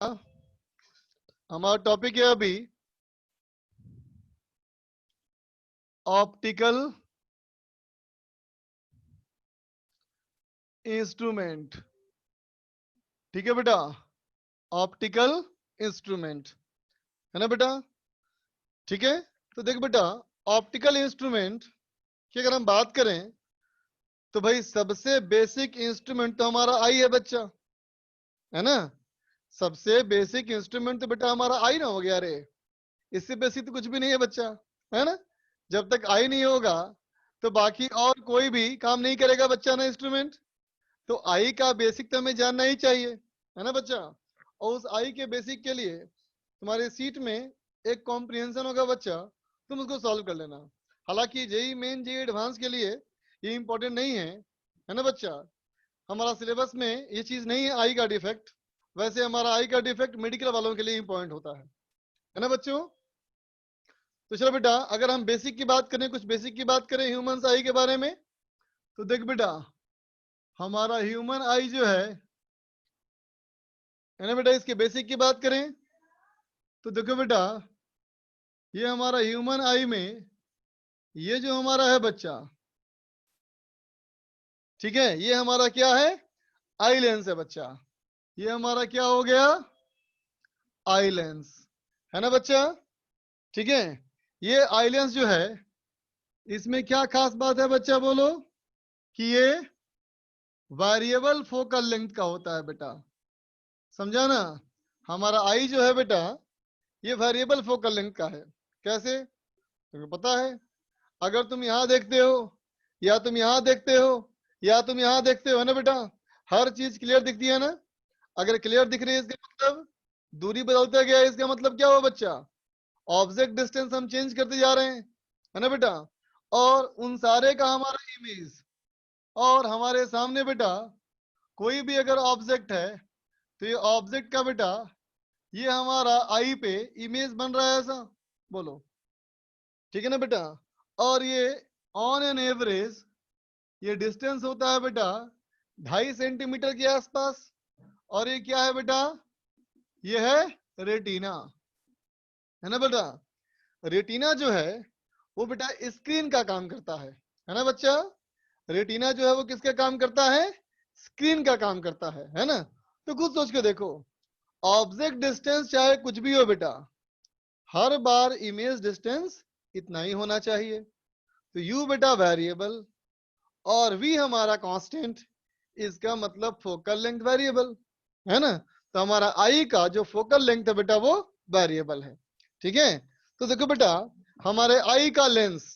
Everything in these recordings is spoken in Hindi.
हमारा टॉपिक है अभी ऑप्टिकल इंस्ट्रूमेंट। ठीक है बेटा, ऑप्टिकल इंस्ट्रूमेंट है ना बेटा। ठीक है, तो देख बेटा, ऑप्टिकल इंस्ट्रूमेंट की अगर हम बात करें तो भाई सबसे बेसिक इंस्ट्रूमेंट तो हमारा आई है बच्चा, है ना। सबसे बेसिक इंस्ट्रूमेंट तो बेटा हमारा आई ना हो गया रे, इससे बेसिक तो कुछ भी नहीं है बच्चा, है ना। जब तक आई नहीं होगा तो बाकी और कोई भी काम नहीं करेगा बच्चा ना इंस्ट्रूमेंट। तो आई का बेसिक तो हमें जानना ही चाहिए, है ना बच्चा। और उस आई के बेसिक के लिए तुम्हारे सीट में एक कॉम्प्रिहेंशन होगा बच्चा, तुम उसको सॉल्व कर लेना। हालांकि जेई मेन जेई एडवांस के लिए ये इंपॉर्टेंट नहीं है ना बच्चा। हमारा सिलेबस में ये चीज नहीं है आई का डिफेक्ट। वैसे हमारा आई का डिफेक्ट मेडिकल वालों के लिए इंपॉर्टेंट होता है ना बच्चों। तो चलो बेटा, अगर हम बेसिक की बात करें, कुछ बेसिक की बात करें ह्यूमन आई के बारे में, तो देख बेटा हमारा ह्यूमन आई जो है ना बेटा, इसके बेसिक की बात करें तो देखो बेटा, ये हमारा ह्यूमन आई में ये जो हमारा है बच्चा, ठीक है, ये हमारा क्या है, आई लेंस है बच्चा। ये हमारा क्या हो गया, आई लेंस, है ना बच्चा। ठीक है, ये आई लेंस जो है इसमें क्या खास बात है बच्चा बोलो, कि ये वेरिएबल फोकल लेंथ का होता है बेटा, समझा ना। हमारा आई जो है बेटा ये वेरिएबल फोकल लेंथ का है। कैसे, तुम्हें पता है, अगर तुम यहां देखते हो या तुम यहां देखते हो या तुम यहां देखते हो, है ना बेटा, हर चीज क्लियर दिखती है ना। अगर क्लियर दिख रही है इसका मतलब दूरी बदलता गया है, इसका मतलब क्या हुआ बच्चा, ऑब्जेक्ट डिस्टेंस हम चेंज करते जा रहे हैं, है ना बेटा। और उन सारे का हमारा इमेज, और हमारे सामने बेटा कोई भी अगर ऑब्जेक्ट है तो ये ऑब्जेक्ट का बेटा ये हमारा आई पे इमेज बन रहा है, ऐसा बोलो, ठीक है ना बेटा। और ये ऑन एन एवरेज ये डिस्टेंस होता है बेटा 2.5 सेंटीमीटर के आसपास। और ये क्या है बेटा, ये है रेटिना, है ना बेटा। रेटिना जो है वो बेटा स्क्रीन का काम करता है ना बच्चा। रेटिना जो है वो किसका काम करता है, स्क्रीन का काम करता है ना। तो खुद सोच के देखो, ऑब्जेक्ट डिस्टेंस चाहे कुछ भी हो बेटा, हर बार इमेज डिस्टेंस इतना ही होना चाहिए। तो यू बेटा वेरिएबल और वी हमारा कांस्टेंट, इसका मतलब फोकल लेंथ वेरिएबल, है ना। तो हमारा आई का जो फोकल लेंथ है बेटा वो वेरिएबल है, ठीक है। तो देखो बेटा हमारे आई का लेंस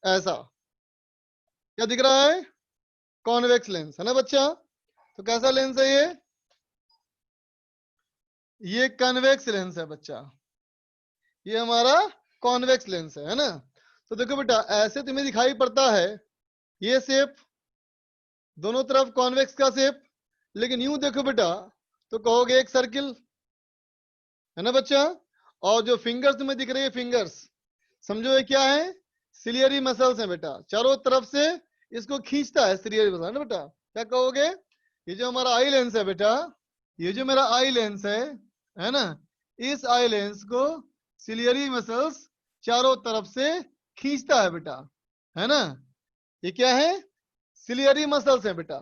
ऐसा क्या दिख रहा है, कॉन्वेक्स लेंस, है ना बच्चा। तो कैसा लेंस है ये कन्वेक्स लेंस है बच्चा, ये हमारा कॉन्वेक्स लेंस है ना। तो देखो बेटा ऐसे तुम्हें दिखाई पड़ता है ये शेप, दोनों तरफ कॉन्वेक्स का शेप। लेकिन यूं देखो बेटा तो कहोगे एक सर्किल, है ना बच्चा। और जो फिंगर्स तुम्हें दिख रही है, फिंगर्स समझो ये क्या है, सिलियरी मसल्स है बेटा, चारों तरफ से इसको खींचता है सिलियरी मसल, है ना बेटा। क्या कहोगे, ये जो हमारा आई लेंस है बेटा, ये जो मेरा आई लेंस है ना, इस आई लेंस को सिलियरी मसल्स चारों तरफ से खींचता है बेटा, है ना। ये क्या है, सिलियरी मसल्स है बेटा,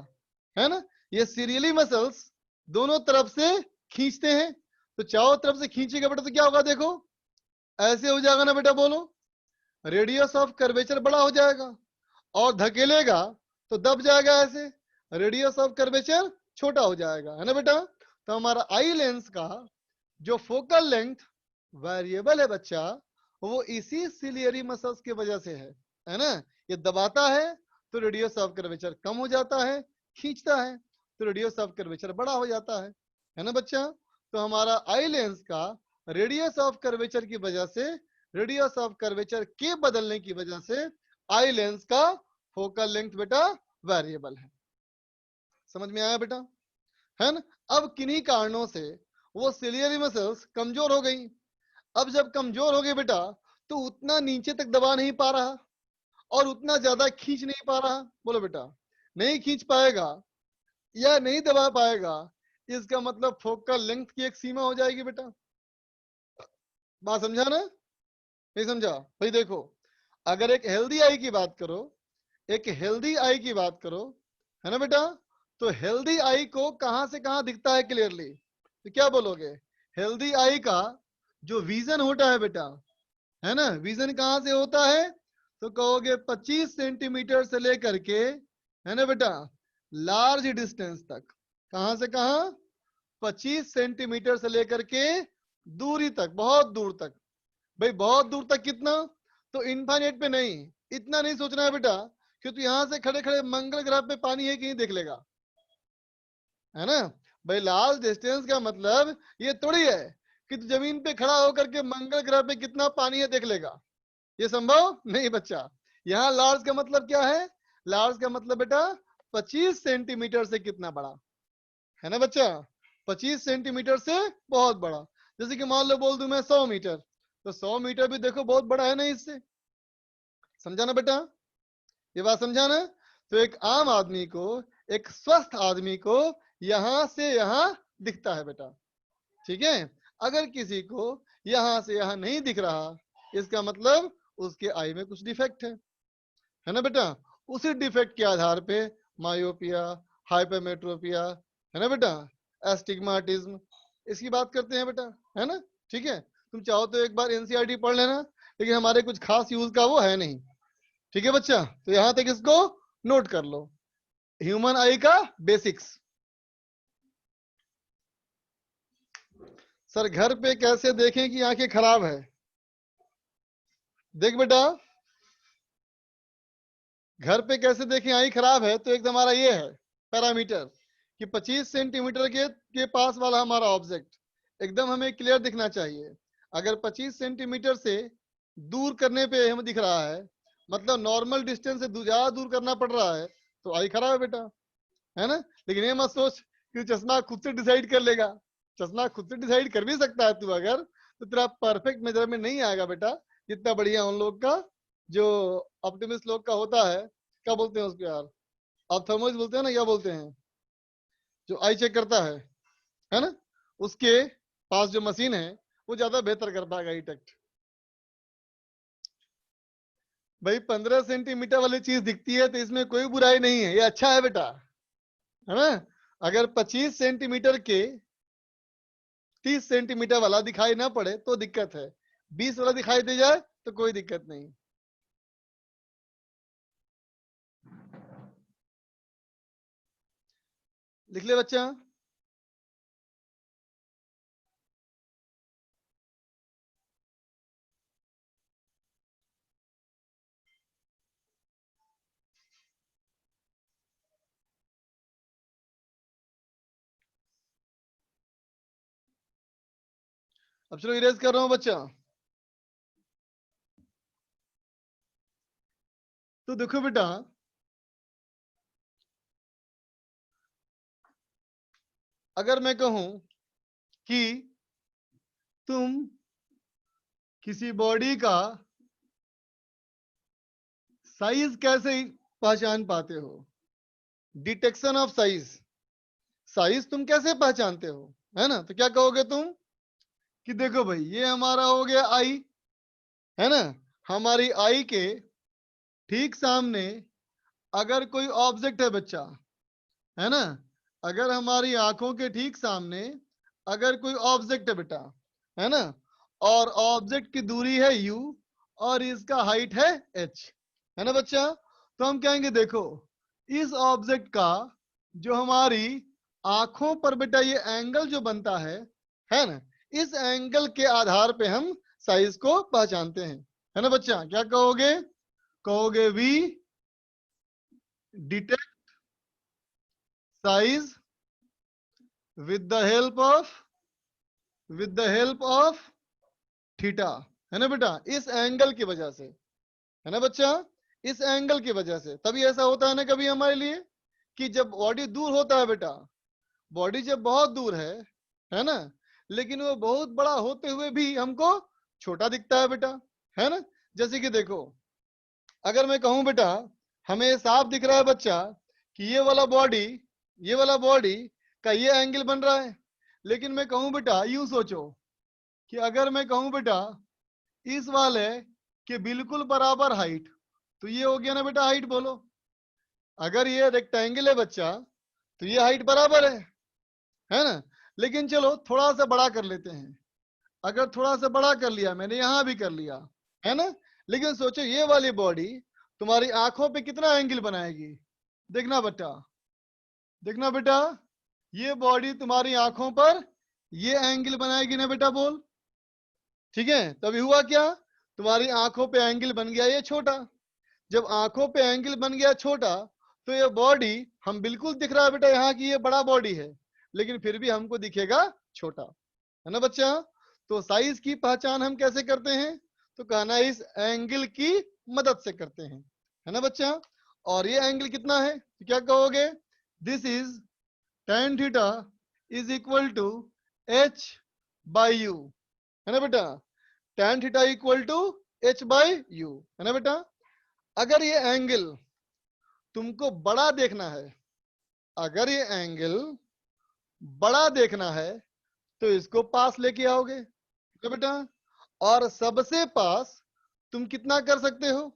है ना। ये सिलियरी मसल्स दोनों तरफ से खींचते हैं। तो चारों तरफ से खींचेगा बेटा तो क्या होगा, देखो ऐसे हो जाएगा ना बेटा, बोलो रेडियस ऑफ कर्वेचर बड़ा हो जाएगा। और धकेलेगा तो दब जाएगा ऐसे, रेडियस ऑफ कर्वेचर छोटा हो जाएगा, है ना बेटा। तो हमारा आई लेंस का जो फोकल लेंथ वेरिएबल है बच्चा, वो इसी सिलियरी मसल्स की वजह से है ना। ये दबाता है तो रेडियस ऑफ कर्वेचर कम हो जाता है, खींचता है तो रेडियस ऑफ कर्वेचर बड़ा हो जाता है ना बच्चा। तो हमारा आई लेंस का रेडियस ऑफ कर्वेचर की वजह से, रेडियस ऑफ कर्वेचर के बदलने की वजह से आई लेंस का फोकल लेंथ बेटा वेरिएबल है। समझ में आया बेटा, है ना। अब किन्हीं कारणों से वो सिलियरी मसल्स कमजोर हो गई। अब जब कमजोर हो गए बेटा तो उतना नीचे तक दबा नहीं पा रहा और उतना ज्यादा खींच नहीं पा रहा, बोलो बेटा नहीं खींच पाएगा या नहीं दबा पाएगा, इसका मतलब फोकल लेंथ की एक सीमा हो जाएगी बेटा। बात समझा ना? नहीं समझा? भाई देखो, अगर एक हेल्दी आई की बात करो, एक हेल्दी आई की बात करो, है ना बेटा, तो हेल्दी आई को कहां से कहां दिखता है क्लियरली? तो क्या बोलोगे? हेल्दी आई का जो विजन होता है बेटा, है ना, विजन कहां से होता है? तो कहोगे 25 सेंटीमीटर से लेकर के, है ना बेटा, लार्ज डिस्टेंस तक। कहां से कहां? 25 सेंटीमीटर से लेकर के दूरी तक, बहुत दूर तक। भाई बहुत दूर तक कितना? तो इनफाइनाइट पे नहीं, इतना नहीं सोचना है बेटा, क्योंकि यहां से खड़े खड़े मंगल ग्रह पे पानी है कि नहीं देख लेगा, है ना। भाई लार्ज डिस्टेंस का मतलब ये थोड़ी है कि तू जमीन पे खड़ा होकर के मंगल ग्रह पे कितना पानी है देख लेगा। ये संभव नहीं बच्चा। यहाँ लार्ज का मतलब क्या है? लार्ज का मतलब बेटा 25 सेंटीमीटर से कितना बड़ा, है ना बच्चा, 25 सेंटीमीटर से बहुत बड़ा। जैसे कि मान लो बोल दूं मैं 100 मीटर, तो 100 मीटर भी देखो बहुत बड़ा है ना इससे। समझा ना बेटा? ये बात समझा ना? तो एक आम आदमी को, एक स्वस्थ आदमी को यहां से यहां दिखता है बेटा, ठीक है। अगर किसी को यहां से यहां नहीं दिख रहा, इसका मतलब उसके आई में कुछ डिफेक्ट है ना बेटा। उसी डिफेक्ट के आधार पे मायोपिया, हाइपरमेट्रोपिया, है ना बेटा, एस्टिग्माटिज्म, इसकी बात करते हैं बेटा, है ना। ठीक है, तुम चाहो तो एक बार एनसीईआरटी पढ़ लेना, लेकिन हमारे कुछ खास यूज का वो है नहीं। ठीक है बच्चा, तो यहां तक इसको नोट कर लो, ह्यूमन आई का बेसिक्स। सर घर पे कैसे देखें कि आंखें खराब है? देख बेटा, घर पे कैसे देखें आई खराब है, तो एक हमारा ये है पैरामीटर कि 25 सेंटीमीटर के पास वाला हमारा ऑब्जेक्ट एकदम हमें क्लियर दिखना चाहिए। अगर 25 सेंटीमीटर से दूर करने पे हमें दिख रहा है, मतलब नॉर्मल डिस्टेंस से ज्यादा दूर करना पड़ रहा है, तो आई खराब है बेटा, है ना। लेकिन ये मत सोच कि चश्मा खुद से डिसाइड कर लेगा। चश्मा खुद से डिसाइड कर भी सकता है तू अगर, तो तेरा परफेक्ट मेजरमेंट नहीं आएगा बेटा, जितना बढ़िया उन लोग का, जो ऑप्टिमिस्ट लोग का होता है। क्या बोलते हैं उसको यार, ऑप्थेल्मोलॉजिस्ट बोलते हैं ना, क्या बोलते हैं, जो आई चेक करता है ना, उसके पास जो मशीन है वो ज्यादा बेहतर कर पाएगा आई टेस्ट। भाई 15 सेंटीमीटर वाली चीज दिखती है तो इसमें कोई बुराई नहीं है, ये अच्छा है बेटा, है ना। अगर 25 सेंटीमीटर के 30 सेंटीमीटर वाला दिखाई ना पड़े तो दिक्कत है, 20 वाला दिखाई दे जाए तो कोई दिक्कत नहीं। लिख ले बच्चा। अब चलो इरेज कर रहा हूं बच्चा। तो देखो बेटा, अगर मैं कहूं कि तुम किसी बॉडी का साइज कैसे पहचान पाते हो, डिटेक्शन ऑफ साइज, साइज तुम कैसे पहचानते हो, है ना। तो क्या कहोगे तुम कि देखो भाई ये हमारा हो गया आई, है ना। हमारी आई के ठीक सामने अगर कोई ऑब्जेक्ट है बच्चा, है ना, अगर हमारी आंखों के ठीक सामने अगर कोई ऑब्जेक्ट है बेटा, है ना, और ऑब्जेक्ट की दूरी है u और इसका हाइट है h, है ना बच्चा, तो हम कहेंगे देखो इस ऑब्जेक्ट का जो हमारी आंखों पर बेटा ये एंगल जो बनता है ना, इस एंगल के आधार पे हम साइज को पहचानते हैं, है ना बच्चा। क्या कहोगे? कहोगे we detect size with the help of with the help of theta, है ना बेटा, इस एंगल की वजह से, है ना बच्चा, इस एंगल की वजह से। तभी ऐसा होता है ना कभी हमारे लिए कि जब बॉडी दूर होता है बेटा, बॉडी जब बहुत दूर है ना, लेकिन वो बहुत बड़ा होते हुए भी हमको छोटा दिखता है बेटा, है ना। जैसे कि देखो, अगर मैं कहूं बेटा हमें साफ दिख रहा है बच्चा कि ये वाला बॉडी का ये एंगल बन रहा है। लेकिन मैं कहूं बेटा, यूं सोचो कि अगर मैं कहूं बेटा इस वाले के बिल्कुल बराबर हाइट, तो ये हो गया ना बेटा हाइट, बोलो। अगर ये रेक्टेंगल है बच्चा, तो ये हाइट बराबर है ना। लेकिन चलो थोड़ा सा बड़ा कर लेते हैं। अगर थोड़ा सा बड़ा कर लिया, मैंने यहां भी कर लिया, है ना। लेकिन सोचो ये वाली बॉडी तुम्हारी आंखों पे कितना एंगल बनाएगी। देखना बेटा, देखना बेटा, ये बॉडी तुम्हारी आंखों पर ये एंगल बनाएगी ना बेटा, बोल। ठीक है, तभी हुआ क्या, तुम्हारी आंखों पे एंगल बन गया ये छोटा। जब आंखों पे एंगल बन गया छोटा, तो ये बॉडी हम बिल्कुल दिख रहा है बेटा यहाँ की ये बड़ा बॉडी है, लेकिन फिर भी हमको दिखेगा छोटा, है ना बच्चा। तो साइज की पहचान हम कैसे करते हैं, तो कहना इस एंगल की मदद से करते हैं, है ना बच्चा। और ये एंगल कितना है, तो क्या कहोगे, this is tan theta is equal to h by u, है ना बेटा। tan theta equal to h by u, है ना बेटा। अगर ये एंगल तुमको बड़ा देखना है, अगर ये एंगल बड़ा देखना है, तो इसको पास लेके आओगे, है बेटा। और सबसे पास तुम कितना कर सकते हो,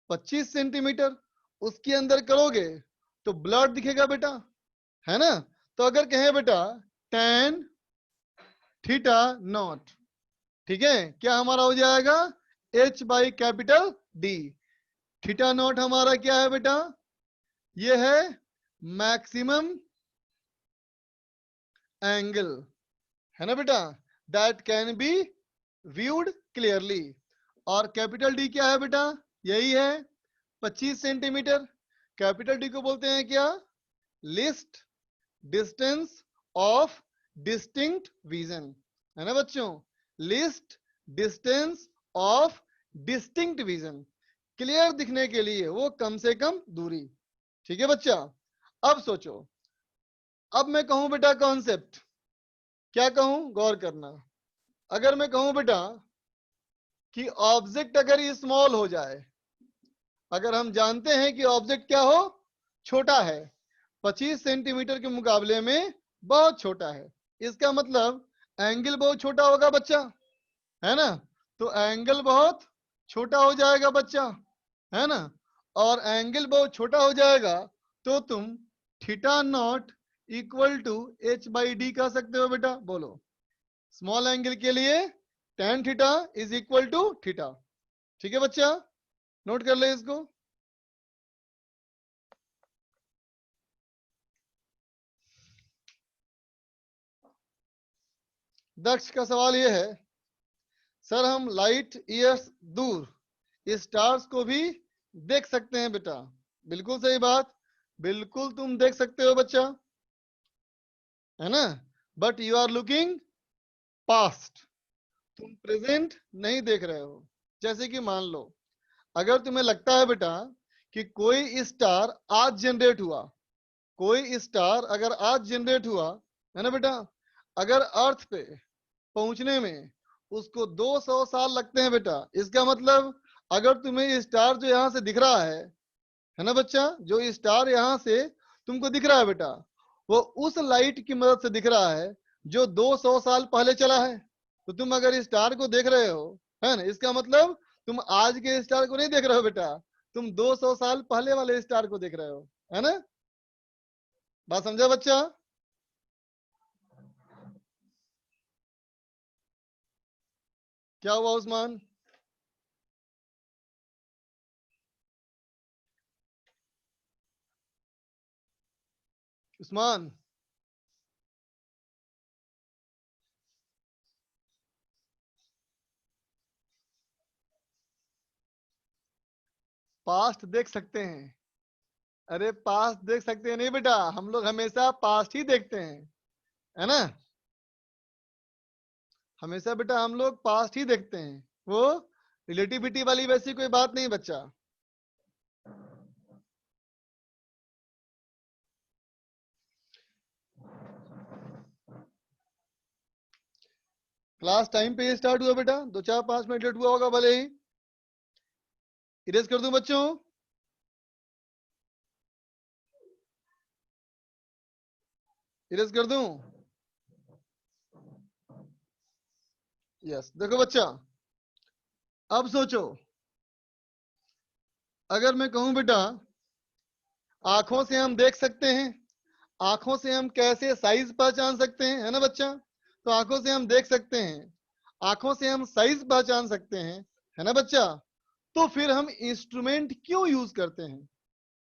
25 सेंटीमीटर। उसके अंदर करोगे तो ब्लड दिखेगा बेटा, है ना। तो अगर कहें बेटा tan थीटा नॉट, ठीक है, क्या हमारा हो जाएगा h by capital D। Theta naught हमारा क्या है बेटा, ये है मैक्सिमम एंगल, है ना बेटा, that can be viewed clearly. और कैपिटल डी क्या है बेटा, यही है 25 सेंटीमीटर। कैपिटल डी को बोलते हैं क्या, list distance of distinct vision, है ना बच्चों। List distance of distinct vision, clear दिखने के लिए वो कम से कम दूरी। ठीक है बच्चा। अब सोचो, अब मैं कहूं बेटा कॉन्सेप्ट, क्या कहूं, गौर करना। अगर मैं कहूं बेटा कि ऑब्जेक्ट अगर स्मॉल हो जाए, अगर हम जानते हैं कि ऑब्जेक्ट क्या हो, छोटा है, 25 सेंटीमीटर के मुकाबले में बहुत छोटा है, इसका मतलब एंगल बहुत छोटा होगा बच्चा, है ना। तो एंगल बहुत छोटा हो जाएगा बच्चा, है ना। और एंगल बहुत छोटा हो जाएगा, तो तुम theta not equal to h by d कह सकते हो बेटा, बोलो। स्मॉल एंगल के लिए tan theta is equal to theta. ठीक है बच्चा, नोट कर ले इसको। दक्ष का सवाल यह है, सर हम लाइट ईयर्स दूर स्टार्स को भी देख सकते हैं बेटा। बिल्कुल सही बात, बिल्कुल तुम देख सकते हो बच्चा, है ना। But you are looking past, तुम प्रेजेंट नहीं देख रहे हो। जैसे कि मान लो, अगर तुम्हें लगता है बेटा कि कोई स्टार आज जनरेट हुआ, कोई स्टार अगर आज जनरेट हुआ, है ना बेटा, अगर अर्थ पे पहुंचने में उसको 200 साल लगते हैं बेटा, इसका मतलब अगर तुम्हें स्टार जो यहां से दिख रहा है ना बच्चा, जो स्टार यहां से तुमको दिख रहा है बेटा, वो उस लाइट की मदद से दिख रहा है जो 200 साल पहले चला है। तो तुम अगर स्टार को देख रहे हो, है ना, इसका मतलब तुम आज के स्टार को नहीं देख रहे हो बेटा, तुम 200 साल पहले वाले स्टार को देख रहे हो, है ना। बात समझा बच्चा। क्या हुआ उस्मान, उस्मान। पास्ट देख सकते हैं, अरे पास्ट देख सकते हैं नहीं बेटा, हम लोग हमेशा पास्ट ही देखते हैं, है ना। हमेशा बेटा हम लोग पास्ट ही देखते हैं, वो रिलेटिविटी वाली वैसी कोई बात नहीं बच्चा। क्लास टाइम पे स्टार्ट हुआ बेटा, 2 4 5 मिनट लेट हुआ होगा भले ही। इरेज कर दूं बच्चों, इरेज कर दूं? यस। देखो बच्चा, अब सोचो, अगर मैं कहूं बेटा आंखों से हम देख सकते हैं, आंखों से हम कैसे साइज पहचान सकते हैं, है ना बच्चा? तो आंखों से हम देख सकते हैं, आंखों से हम साइज पहचान सकते हैं, है ना बच्चा? तो फिर हम इंस्ट्रूमेंट क्यों यूज करते हैं?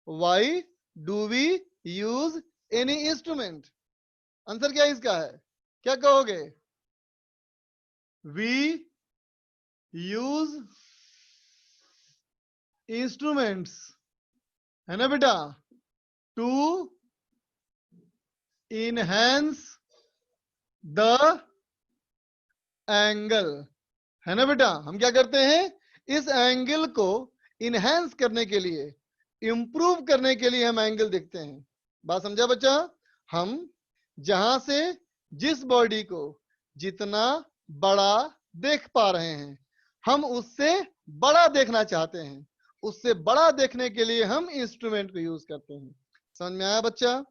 Why do we use any instrument? Answer क्या इसका है? क्या कहोगे? वी यूज इंस्ट्रूमेंट्स, है ना बेटा, टू इनहेंस द एंगल, है ना बेटा? हम क्या करते हैं? इस एंगल को इनहेंस करने के लिए, इंप्रूव करने के लिए हम एंगल देखते हैं। बात समझा बच्चा? हम जहां से जिस बॉडी को जितना बड़ा देख पा रहे हैं, हम उससे बड़ा देखना चाहते हैं, उससे बड़ा देखने के लिए हम इंस्ट्रूमेंट को यूज करते हैं। समझ में आया बच्चा?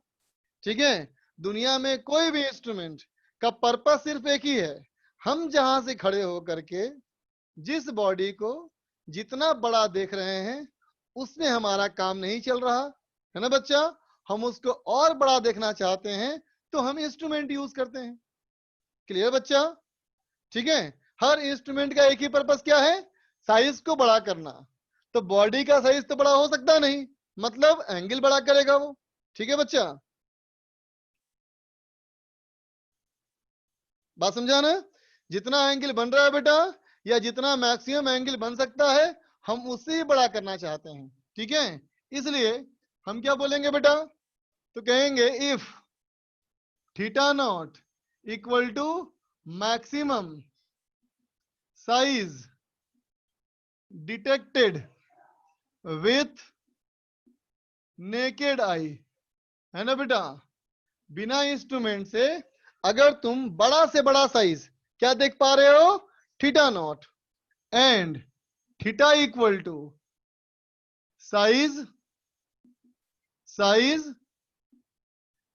ठीक है। दुनिया में कोई भी इंस्ट्रूमेंट का पर्पस सिर्फ एक ही है, हम जहां से खड़े होकर के जिस बॉडी को जितना बड़ा देख रहे हैं उसमें हमारा काम नहीं चल रहा, है ना बच्चा? हम उसको और बड़ा देखना चाहते हैं तो हम इंस्ट्रूमेंट यूज करते हैं। क्लियर बच्चा? ठीक है। हर इंस्ट्रूमेंट का एक ही पर्पस क्या है? साइज को बड़ा करना। तो बॉडी का साइज तो बड़ा हो सकता नहीं, मतलब एंगल बड़ा करेगा वो। ठीक है बच्चा? बात समझा ना? जितना एंगल बन रहा है बेटा, या जितना मैक्सिमम एंगल बन सकता है, हम उससे ही बड़ा करना चाहते हैं। ठीक है। इसलिए हम क्या बोलेंगे बेटा? तो कहेंगे if theta not equal to maximum size detected with naked eye, है ना बेटा? बिना इंस्ट्रूमेंट से अगर तुम बड़ा से बड़ा साइज क्या देख पा रहे हो? Theta not, and theta equal to size size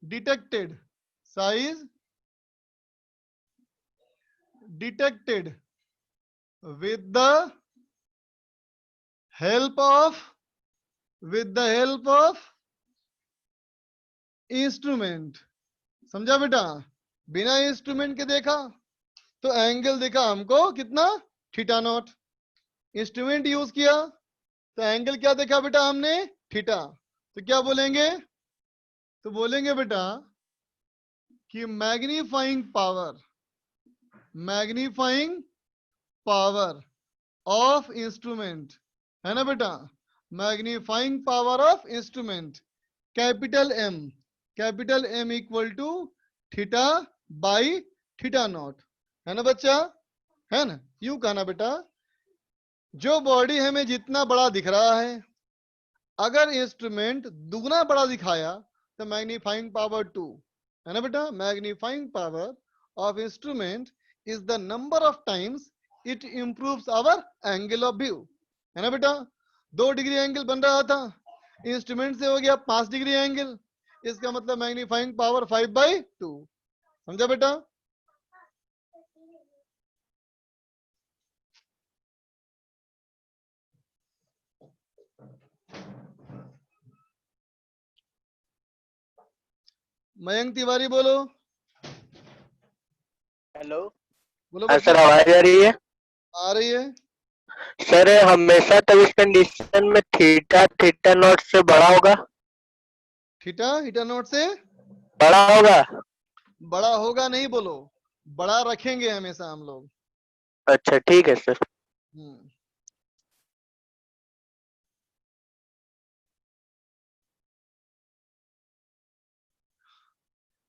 detected, size detected with the help of instrument. समझा बेटा? बिना इंस्ट्रूमेंट के देखा तो एंगल देखा हमको कितना? Theta naught. इंस्ट्रूमेंट यूज किया तो एंगल क्या देखा बेटा हमने? थीटा। तो क्या बोलेंगे? तो बोलेंगे बेटा कि मैग्नीफाइंग पावर ऑफ इंस्ट्रूमेंट, है ना बेटा? Magnifying power of instrument capital M equal to theta by theta not, है ना बच्चा? है ना? यूं कहना बेटा, जो बॉडी हमें जितना बड़ा दिख रहा है, अगर इंस्ट्रूमेंट दुगना बड़ा दिखाया तो मैग्नीफाइंग पावर 2, है ना बेटा? Magnifying power of instrument is the number of times it improves hour angle of view, है ना बेटा? 2 डिग्री एंगल बन रहा था, इंस्ट्रूमेंट से हो गया 5 डिग्री एंगल, इसका मतलब मैग्नीफाइंग पावर 5/2। समझा बेटा? मयंक तिवारी बोलो। हेलो। बोलो हाँ बच्चा। सर, आवाज आ रही है? आ रही है। सर हमेशा तब इस कंडीशन में थीटा थीटा नॉट से बड़ा होगा? थीटा नॉट से बड़ा होगा? बड़ा होगा नहीं बोलो, बड़ा रखेंगे हमेशा हम लोग। अच्छा ठीक है सर।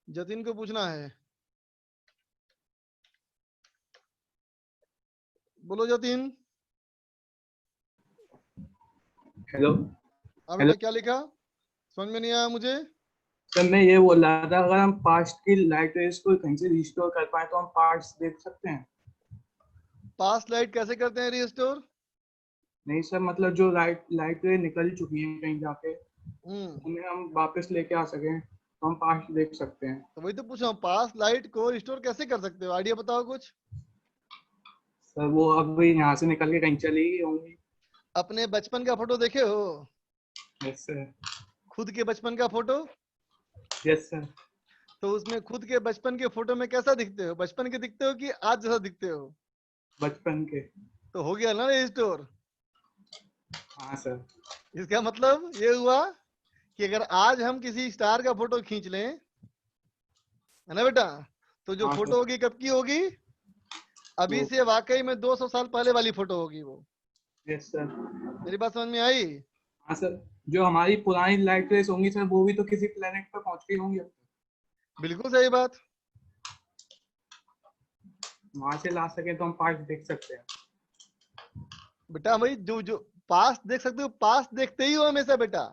जतिन को पूछना है। बोलो जतिन। हेलो। हाँ हेलो बेटा, क्या लिखा? समझ में नहीं आया मुझे। सर, मैं ये बोल रहा था, अगर हम पास्ट की लाइट रेज को कहीं से रिस्टोर कर पाए तो हम पार्ट्स देख सकते हैं? पास्ट लाइट कैसे करते हैं रिस्टोर? नहीं सर, मतलब जो लाइट रे निकल चुकी है कहीं जाके, हम्म उन्हें हम वापस लेके आ सकें। तो हम पास्ट देख सकते हैं। तो वही तो पूछा, पास लाइट को रिस्टोर कैसे कर सकते हो, आइडिया बताओ कुछ। सर वो अब यहाँ से निकल के कहीं चली गई होंगी। अपने बचपन का फोटो देखे हो, यस सर। खुद के बचपन का फोटो, यस सर। तो उसमें खुद के बचपन के फोटो में कैसा दिखते हो, बचपन के दिखते हो कि आज जैसा दिखते हो? बचपन के। तो हो गया ना रिस्टोर। हाँ सर। इसका मतलब ये हुआ कि अगर आज हम किसी स्टार का फोटो खींच लें, है ना बेटा, तो जो हाँ फोटो सर। होगी कब की होगी, अभी से वाकई में 200 साल पहले वाली फोटो होगी वो। Yes sir. मेरी बात समझ में आई? हाँ सर, जो हमारी पुरानी लाइट रेस होंगी सर वो भी तो किसी प्लेनेट पर पहुंच गई होंगी, बिल्कुल सही बात। वहां से ला सके तो हम पास्ट देख सकते हैं। बेटा भाई जो जो पास्ट देख सकते हो, पास्ट देखते ही हो हमेशा बेटा,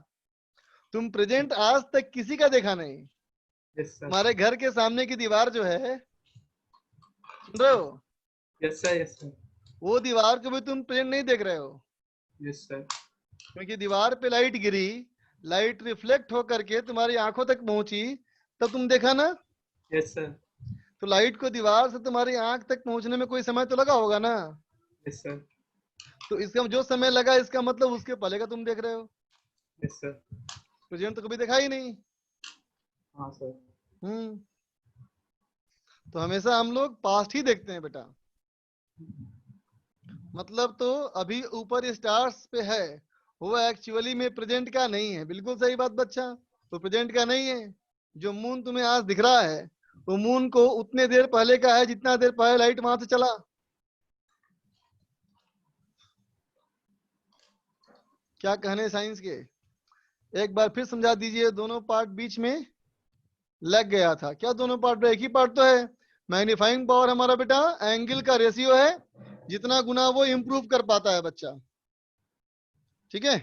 तुम प्रेजेंट आज तक किसी का देखा नहीं। Yes sir. तुम्हारे घर के सामने की दीवार जो है, सुन रहे हो, यस सर। Yes sir. वो दीवार को भी तुम प्रेजेंट नहीं देख रहे हो, यस सर। क्योंकि दीवार पे लाइट गिरी, लाइट रिफ्लेक्ट होकर के तुम्हारी आंखों तक पहुंची, तब तुम देखा ना। Yes sir. तो लाइट को दीवार से तुम्हारी आंख तक पहुंचने में कोई समय तो लगा होगा ना। Yes sir. तो इसका जो समय लगा, इसका मतलब उसके पहले का तुम देख रहे हो, यस सर। प्रेजेंट तो कभी देखा ही नहीं। हाँ सर। हम्म तो हमेशा हम लोग पास्ट ही देखते हैं बेटा। मतलब तो अभी ऊपर स्टार्स पे है, वो एक्चुअली में प्रेजेंट का नहीं है। बिल्कुल सही बात बच्चा, वो प्रेजेंट का नहीं है। जो मून तुम्हें आज दिख रहा है, वो मून को उतने देर पहले का है जितना देर पहले लाइट वहां से चला। क्या कहने साइंस के, एक बार फिर समझा दीजिए। दोनों पार्ट बीच में लग गया था, क्या दोनों पार्ट? एक ही पार्ट तो है। मैग्नीफाइंग पावर हमारा बेटा एंगल का रेशियो है, जितना गुना वो इंप्रूव कर पाता है बच्चा। ठीक है,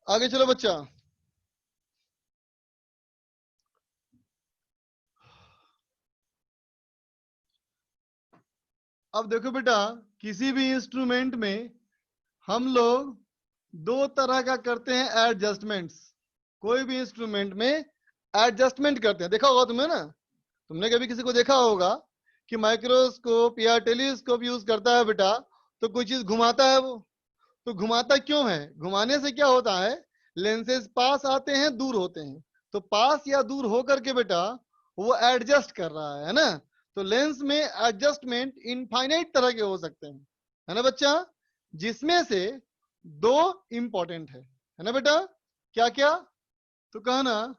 आगे चलो बच्चा। अब देखो बेटा, किसी भी इंस्ट्रूमेंट में हम लोग दो तरह का करते हैं एडजस्टमेंट्स। कोई भी इंस्ट्रूमेंट में एडजस्टमेंट करते हैं, देखा होगा तुम्हें ना। तुमने कभी किसी को देखा होगा कि माइक्रोस्कोप या टेलीस्कोप यूज करता है बेटा, तो कोई चीज घुमाता है वो। तो घुमाता क्यों है? घुमाने से क्या होता है, लेंसेज पास आते हैं, दूर होते हैं। तो पास या दूर होकर के बेटा वो एडजस्ट कर रहा है ना। तो लेंस में एडजस्टमेंट इनफाइनाइट तरह के हो सकते हैं, है ना बच्चा, जिसमें से दो इंपॉर्टेंट है ना बेटा। क्या क्या? तो कहना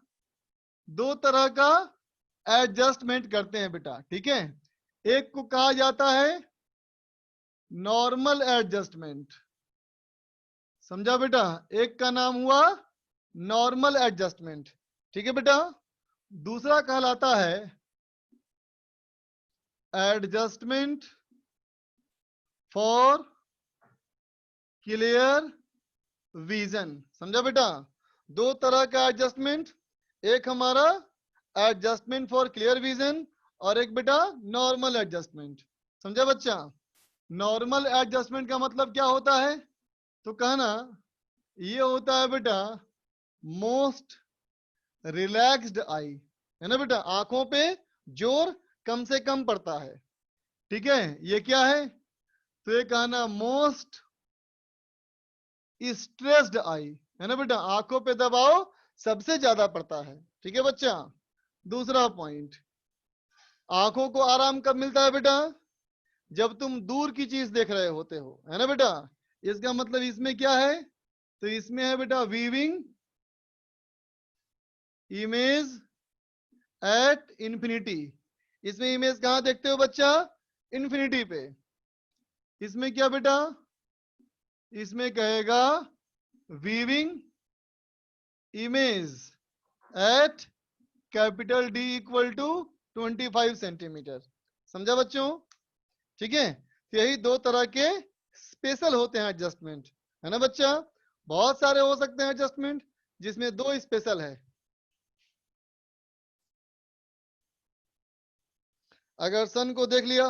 दो तरह का एडजस्टमेंट करते हैं बेटा, ठीक है। एक को कहा जाता है नॉर्मल एडजस्टमेंट, समझा बेटा। एक का नाम हुआ नॉर्मल एडजस्टमेंट, ठीक है बेटा। दूसरा कहलाता है एडजस्टमेंट फॉर क्लियर विजन, समझा बेटा। दो तरह का एडजस्टमेंट, एक हमारा एडजस्टमेंट फॉर क्लियर विजन और एक बेटा नॉर्मल एडजस्टमेंट, समझा बच्चा। नॉर्मल एडजस्टमेंट का मतलब क्या होता है? तो कहना ये होता है बेटा मोस्ट रिलैक्स्ड आई, है ना बेटा, आंखों पे जोर कम से कम पड़ता है, ठीक है। ये क्या है? तो ये कहना मोस्ट स्ट्रेस्ड आई, है ना बेटा, आंखों पे दबाव सबसे ज्यादा पड़ता है, ठीक है बच्चा। दूसरा पॉइंट, आंखों को आराम कब मिलता है बेटा? जब तुम दूर की चीज देख रहे होते हो, है ना बेटा। इसका मतलब इसमें क्या है? तो इसमें है बेटा वीविंग इमेज एट इंफिनिटी। इसमें इमेज कहां देखते हो बच्चा? इंफिनिटी पे। इसमें क्या बेटा? इसमें कहेगा viewing image at capital D equal to 25 centimetre, समझा बच्चों, ठीक है। तो यही दो तरह के स्पेशल होते हैं एडजस्टमेंट, है ना बच्चा। बहुत सारे हो सकते हैं एडजस्टमेंट, जिसमें दो स्पेशल है। अगर सन को देख लिया,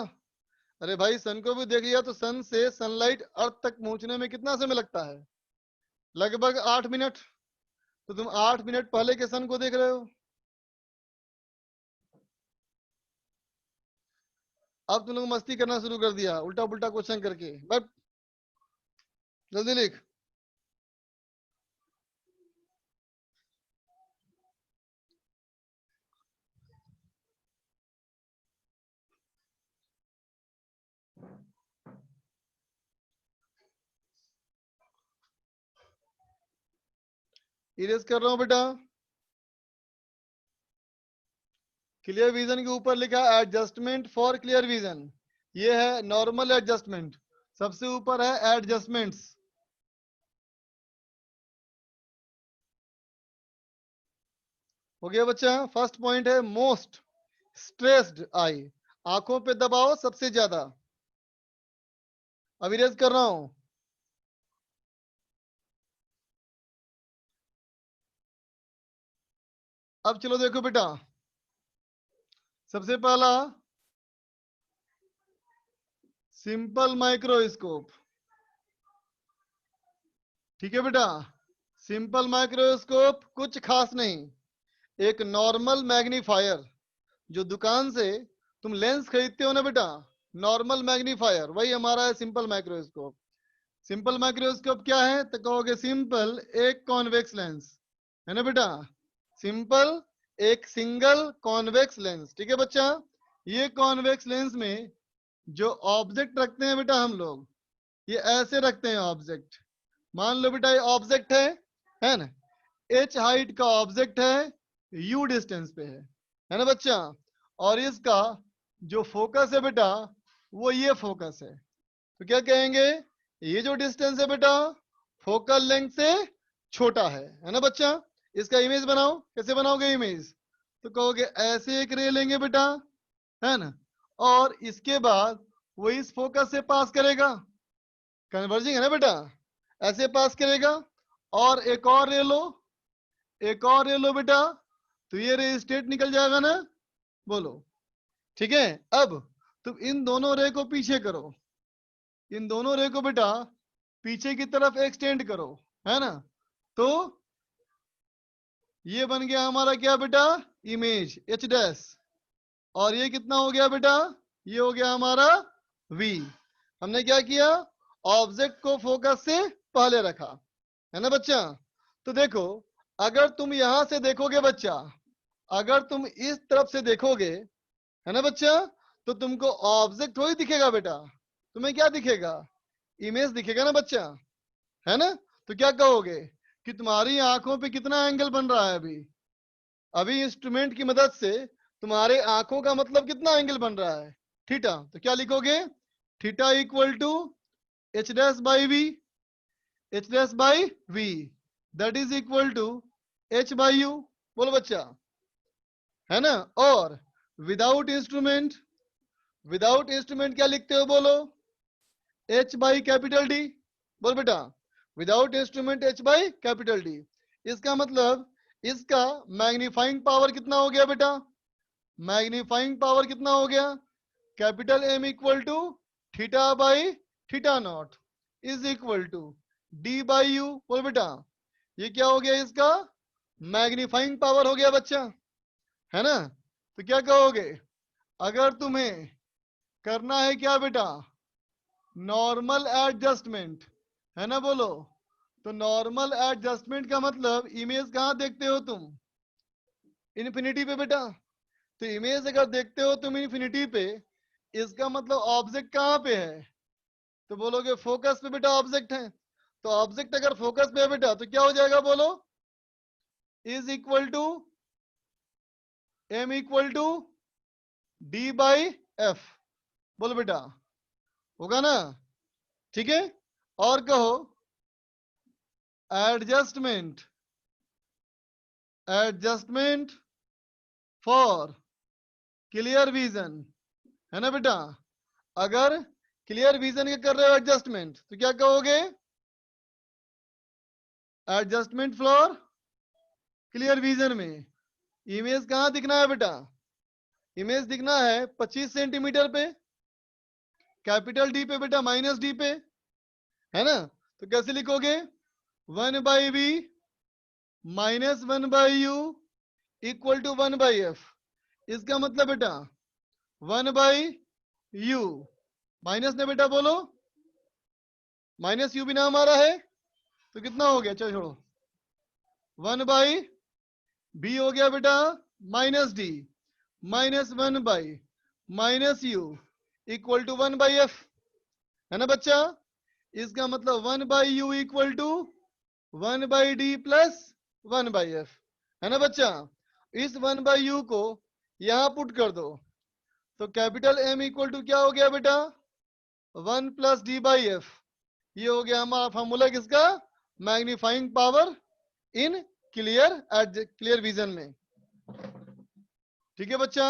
अरे भाई सन को भी देख लिया, तो सन से सनलाइट अर्थ तक पहुंचने में कितना समय लगता है? लगभग 8 मिनट। तो तुम 8 मिनट पहले के सन को देख रहे हो। अब तुम लोग मस्ती करना शुरू कर दिया उल्टा पुल्टा क्वेश्चन करके। बट जल्दी लिख। इरेज कर रहा हूं बेटा। क्लियर विजन के ऊपर लिखा एडजस्टमेंट फॉर क्लियर विजन। ये है नॉर्मल एडजस्टमेंट। सबसे ऊपर है एडजस्टमेंट्स। हो गया बच्चा। फर्स्ट पॉइंट है मोस्ट स्ट्रेस्ड आई। आंखों पे दबाव सबसे ज्यादा। अब इरेज कर रहा हूं। अब चलो देखो बेटा। सबसे पहला सिंपल माइक्रोस्कोप। ठीक है बेटा। सिंपल माइक्रोस्कोप कुछ खास नहीं, एक नॉर्मल मैग्नीफायर। जो दुकान से तुम लेंस खरीदते हो ना बेटा, नॉर्मल मैग्नीफायर, वही हमारा है सिंपल माइक्रोस्कोप। सिंपल माइक्रोस्कोप क्या है तो कहोगे सिंपल एक कॉन्वेक्स लेंस है ना बेटा। सिंपल एक सिंगल कॉन्वेक्स लेंस। ठीक है बच्चा। ये कॉन्वेक्स लेंस में जो ऑब्जेक्ट रखते हैं बेटा हम लोग, ये ऐसे रखते हैं ऑब्जेक्ट। मान लो बेटा ये ऑब्जेक्ट है ना। h हाइट का ऑब्जेक्ट है, u डिस्टेंस पे है ना बच्चा। और इसका जो फोकस है बेटा वो ये फोकस है। तो क्या कहेंगे, ये जो डिस्टेंस है बेटा फोकल लेंथ से छोटा है ना बच्चा। इसका इमेज बनाओ। कैसे बनाओगे इमेज तो कहोगे ऐसे एक रे लेंगे बेटा है ना, और इसके बाद वो इस फोकस से पास करेगा। कन्वर्जिंग है ना बेटा, ऐसे पास करेगा। और एक और रे लो, एक और रे लो बेटा, तो ये रे स्ट्रेट निकल जाएगा ना। बोलो ठीक है। अब तुम इन दोनों रे को पीछे करो। इन दोनों रे को बेटा पीछे की तरफ एक्सटेंड करो है ना। तो ये बन गया हमारा क्या बेटा, इमेज एच डैश। और ये कितना हो गया बेटा, ये हो गया हमारा v। हमने क्या किया, ऑब्जेक्ट को फोकस से पहले रखा है ना बच्चा। तो देखो अगर तुम यहां से देखोगे बच्चा, अगर तुम इस तरफ से देखोगे है ना बच्चा, तो तुमको ऑब्जेक्ट वही दिखेगा बेटा। तुम्हें क्या दिखेगा, इमेज दिखेगा ना बच्चा, है ना। तो क्या कहोगे कि तुम्हारी आंखों पे कितना एंगल बन रहा है अभी। अभी इंस्ट्रूमेंट की मदद से तुम्हारे आंखों का मतलब कितना एंगल बन रहा है, थीटा। तो क्या लिखोगे, theta equal to h dash by v, h dash by v that is equal to h by u. बोलो बच्चा है ना। और विदाउट इंस्ट्रूमेंट, विदाउट इंस्ट्रूमेंट क्या लिखते हो बोलो, एच बाई कैपिटल डी। बोल बेटा without instrument H by capital D. इसका मतलब इसका मैग्नीफाइंग पावर कितना हो गया बेटा, मैग्नीफाइंग पावर कितना हो गया, capital M equal to theta by theta not is equal to d by u. बोल बेटा ये क्या हो गया, इसका मैग्नीफाइंग पावर हो गया बच्चा, है ना। तो क्या कहोगे, अगर तुम्हें करना है क्या बेटा, नॉर्मल एडजस्टमेंट है ना। बोलो तो नॉर्मल एडजस्टमेंट का मतलब इमेज कहां देखते हो तुम, इन्फिनिटी पे बेटा। तो इमेज अगर देखते हो तुम इन्फिनिटी पे, इसका मतलब ऑब्जेक्ट कहां पे है, तो बोलोगे फोकस पे बेटा ऑब्जेक्ट है। तो ऑब्जेक्ट अगर फोकस पे है बेटा तो क्या हो जाएगा बोलो, is equal to m equal to d by f. बोलो बेटा होगा ना, ठीक है। और कहो adjustment, adjustment for clear vision है ना बेटा। अगर क्लियर विजन के कर रहे हो एडजस्टमेंट तो क्या कहोगे, एडजस्टमेंट फॉर क्लियर विजन में इमेज कहां दिखना है बेटा, इमेज दिखना है 25 सेंटीमीटर पे, कैपिटल डी पे बेटा माइनस डी पे, है ना। तो कैसे लिखोगे, 1 by we -1/u equal to 1/f। इसका मतलब बेटा 1/u माइनस ने बेटा बोलो, माइनस यू भी नाम आ रहा है तो कितना हो गया, चलो छोड़ो, 1/b हो गया बेटा -d -1/-u equal to 1/f, है ना बच्चा। इसका मतलब 1/u equal to 1/d plus 1/f, है ना बच्चा। इस 1/u को यहां पुट कर दो तो कैपिटल M इक्वल टू क्या हो गया बेटा 1 + d/f। ये हो गया हमारा फॉर्मूला किसका, magnifying power in clear vision में। ठीक है बच्चा,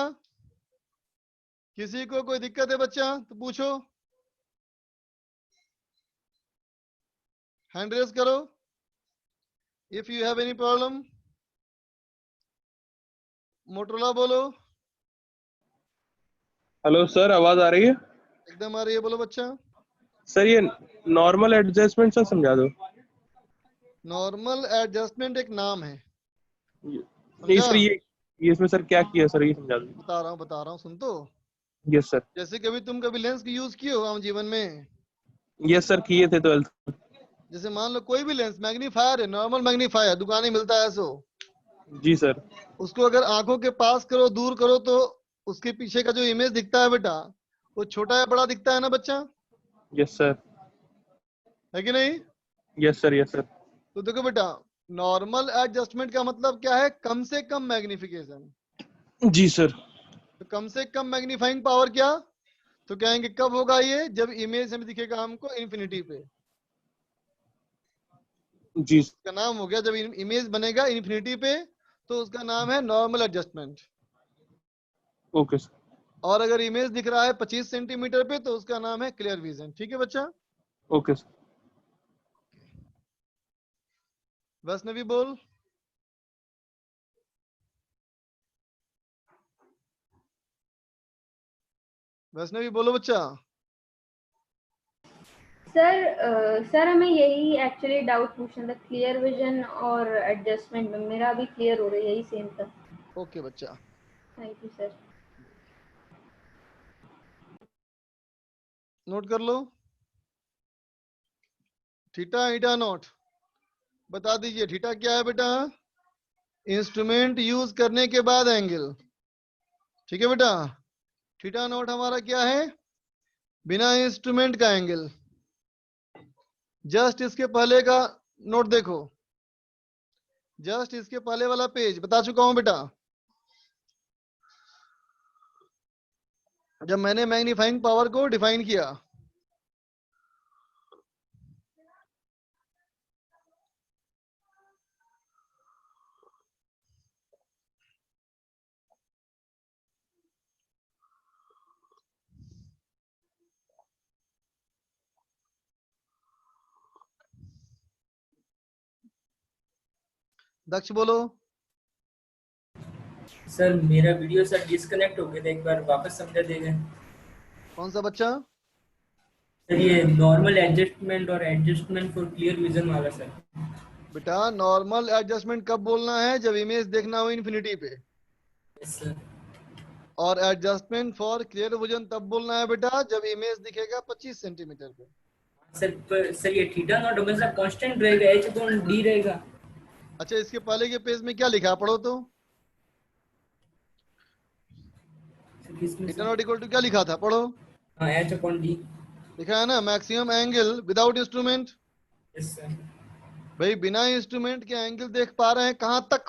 किसी को कोई दिक्कत है बच्चा तो पूछो, हैंड रेज करो if you have any problem. Motorola बोलो। हेलो सर, आवाज आ रही है? एकदम आ रही है, बोलो बच्चा। सर ये नॉर्मल एडजस्टमेंट सर समझा दो। नॉर्मल एडजस्टमेंट एक नाम है, नहीं समझा। सर, ये इसमें सर क्या किया सर, ये समझा दो। बता रहा हूँ सुन तो। Yes sir. जैसे कभी लेंस की यूज किए हो आम जीवन में, यस सर, किए थे 12th। जैसे मान लो कोई भी लेंस मैग्नीफायर है, नॉर्मल मैग्नीफायर दुकान में मिलता है सो, जी सर। उसको अगर आंखों के पास करो दूर करो तो उसके पीछे का जो इमेज दिखता है बेटा वो छोटा या बड़ा दिखता है ना बच्चा, यस सर। है कि नहीं। Yes sir. Yes sir. तो देखो बेटा, नॉर्मल एडजस्टमेंट का मतलब क्या है, कम से कम मैग्निफिकेशन। जी सर। तो कम से कम मैग्नीफाइंग पावर क्या, तो कहेंगे कब होगा ये, जब इमेज हमें दिखेगा हमको इन्फिनिटी पे। जी उसका नाम हो गया, जब इमेज बनेगा इन्फिनिटी पे तो उसका नाम है नॉर्मल एडजस्टमेंट। Okay sir. और अगर इमेज दिख रहा है 25 सेंटीमीटर पे तो उसका नाम है क्लियर विजन। ठीक है बच्चा। Okay sir. वैष्णवी बोल। वैष्णवी बोलो बच्चा। सर हमें यही एक्चुअली डाउट पूछना था, क्लियर विजन और एडजस्टमेंट में। मेरा अभी क्लियर हो रहा है, यही सेम था। ओके बच्चा, थैंक यू सर। नोट कर लो। थीटा ईटा नॉट बता दीजिए। थीटा क्या है बेटा, इंस्ट्रूमेंट यूज करने के बाद एंगल। ठीक है बेटा। थीटा नॉट हमारा क्या है, बिना इंस्ट्रूमेंट का एंगल। जस्ट इसके पहले का नोट देखो, जस्ट इसके पहले वाला पेज बता चुका हूं बेटा। जब मैंने मैग्नीफाइंग पावर को डिफाइन किया, दक्ष बोलो। सर मेरा वीडियो सर डिस्कनेक्ट हो गया था, एक बार वापस समझा देगा। कौन सा बच्चा, सर ये नॉर्मल एडजस्टमेंट और एडजस्टमेंट फॉर क्लियर विजन वाला सर। बेटा नॉर्मल एडजस्टमेंट कब बोलना है, जब इमेज देखना हो इन्फिनिटी पे। Yes sir. और एडजस्टमेंट फॉर क्लियर विजन तब बोलना है बेटा जब इमेज दिखेगा 25 सेंटीमीटर पे। सर ये थीटा नॉट हमेशा कांस्टेंट रहेगा, एच अपॉन डी रहेगा। अच्छा, इसके पहले के पेज में क्या लिखा है, पढ़ो तो। सर किसमें theta sir? Not equal to क्या लिखा था, पढ़ो। हाँ, एच अपॉन डी। लिखा है ना, maximum angle without instrument. Yes sir. भाई बिना इंस्ट्रूमेंट के एंगल देख पा रहे हैं कहां तक,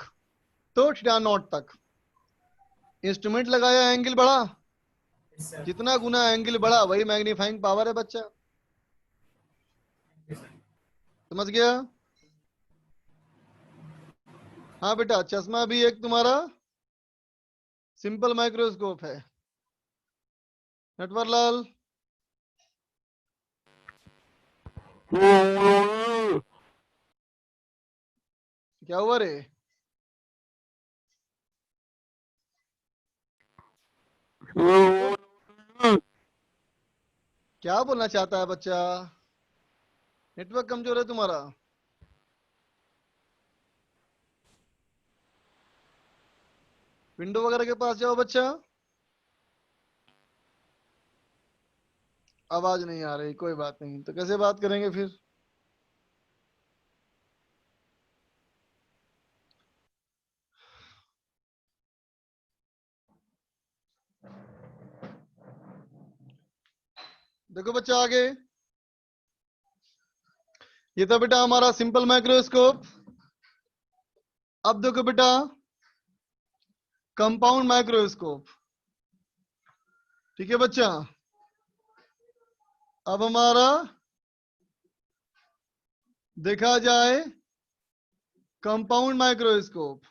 तो थीटा नॉट तक। इंस्ट्रूमेंट लगाया एंगल बढ़ा, यस सर। जितना गुना एंगल बढ़ा वही मैग्नीफाइंग पावर है बच्चा। समझ गया। हाँ बेटा, चश्मा भी एक तुम्हारा सिंपल माइक्रोस्कोप है। नटवर लाल क्या हुआ रे, क्या बोलना चाहता है बच्चा, नेटवर्क कमजोर है तुम्हारा। विंडो वगैरह के पास जाओ बच्चा। आवाज नहीं आ रही, कोई बात नहीं, तो कैसे बात करेंगे फिर? देखो बच्चा आगे, ये था बेटा हमारा सिंपल माइक्रोस्कोप। अब देखो बेटा कंपाउंड माइक्रोस्कोप। ठीक है बच्चा, अब हमारा देखा जाए कंपाउंड माइक्रोस्कोप।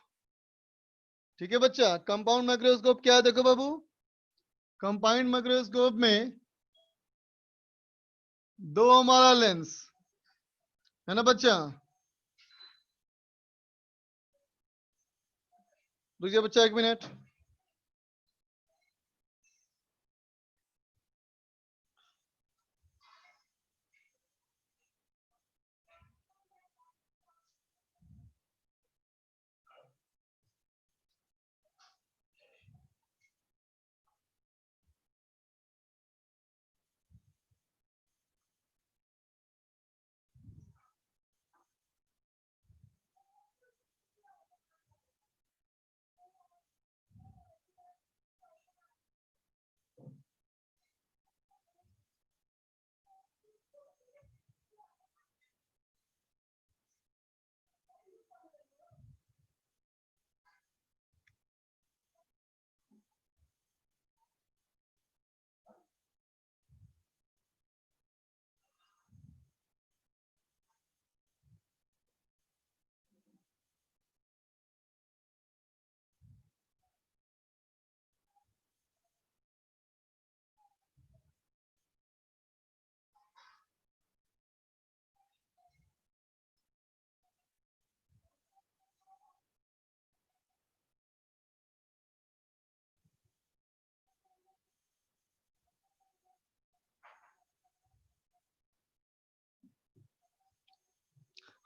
ठीक है बच्चा, कंपाउंड माइक्रोस्कोप क्या है? देखो बाबू, कंपाउंड माइक्रोस्कोप में दो हमारा लेंस है ना बच्चा। रुकिए बच्चा 1 मिनट।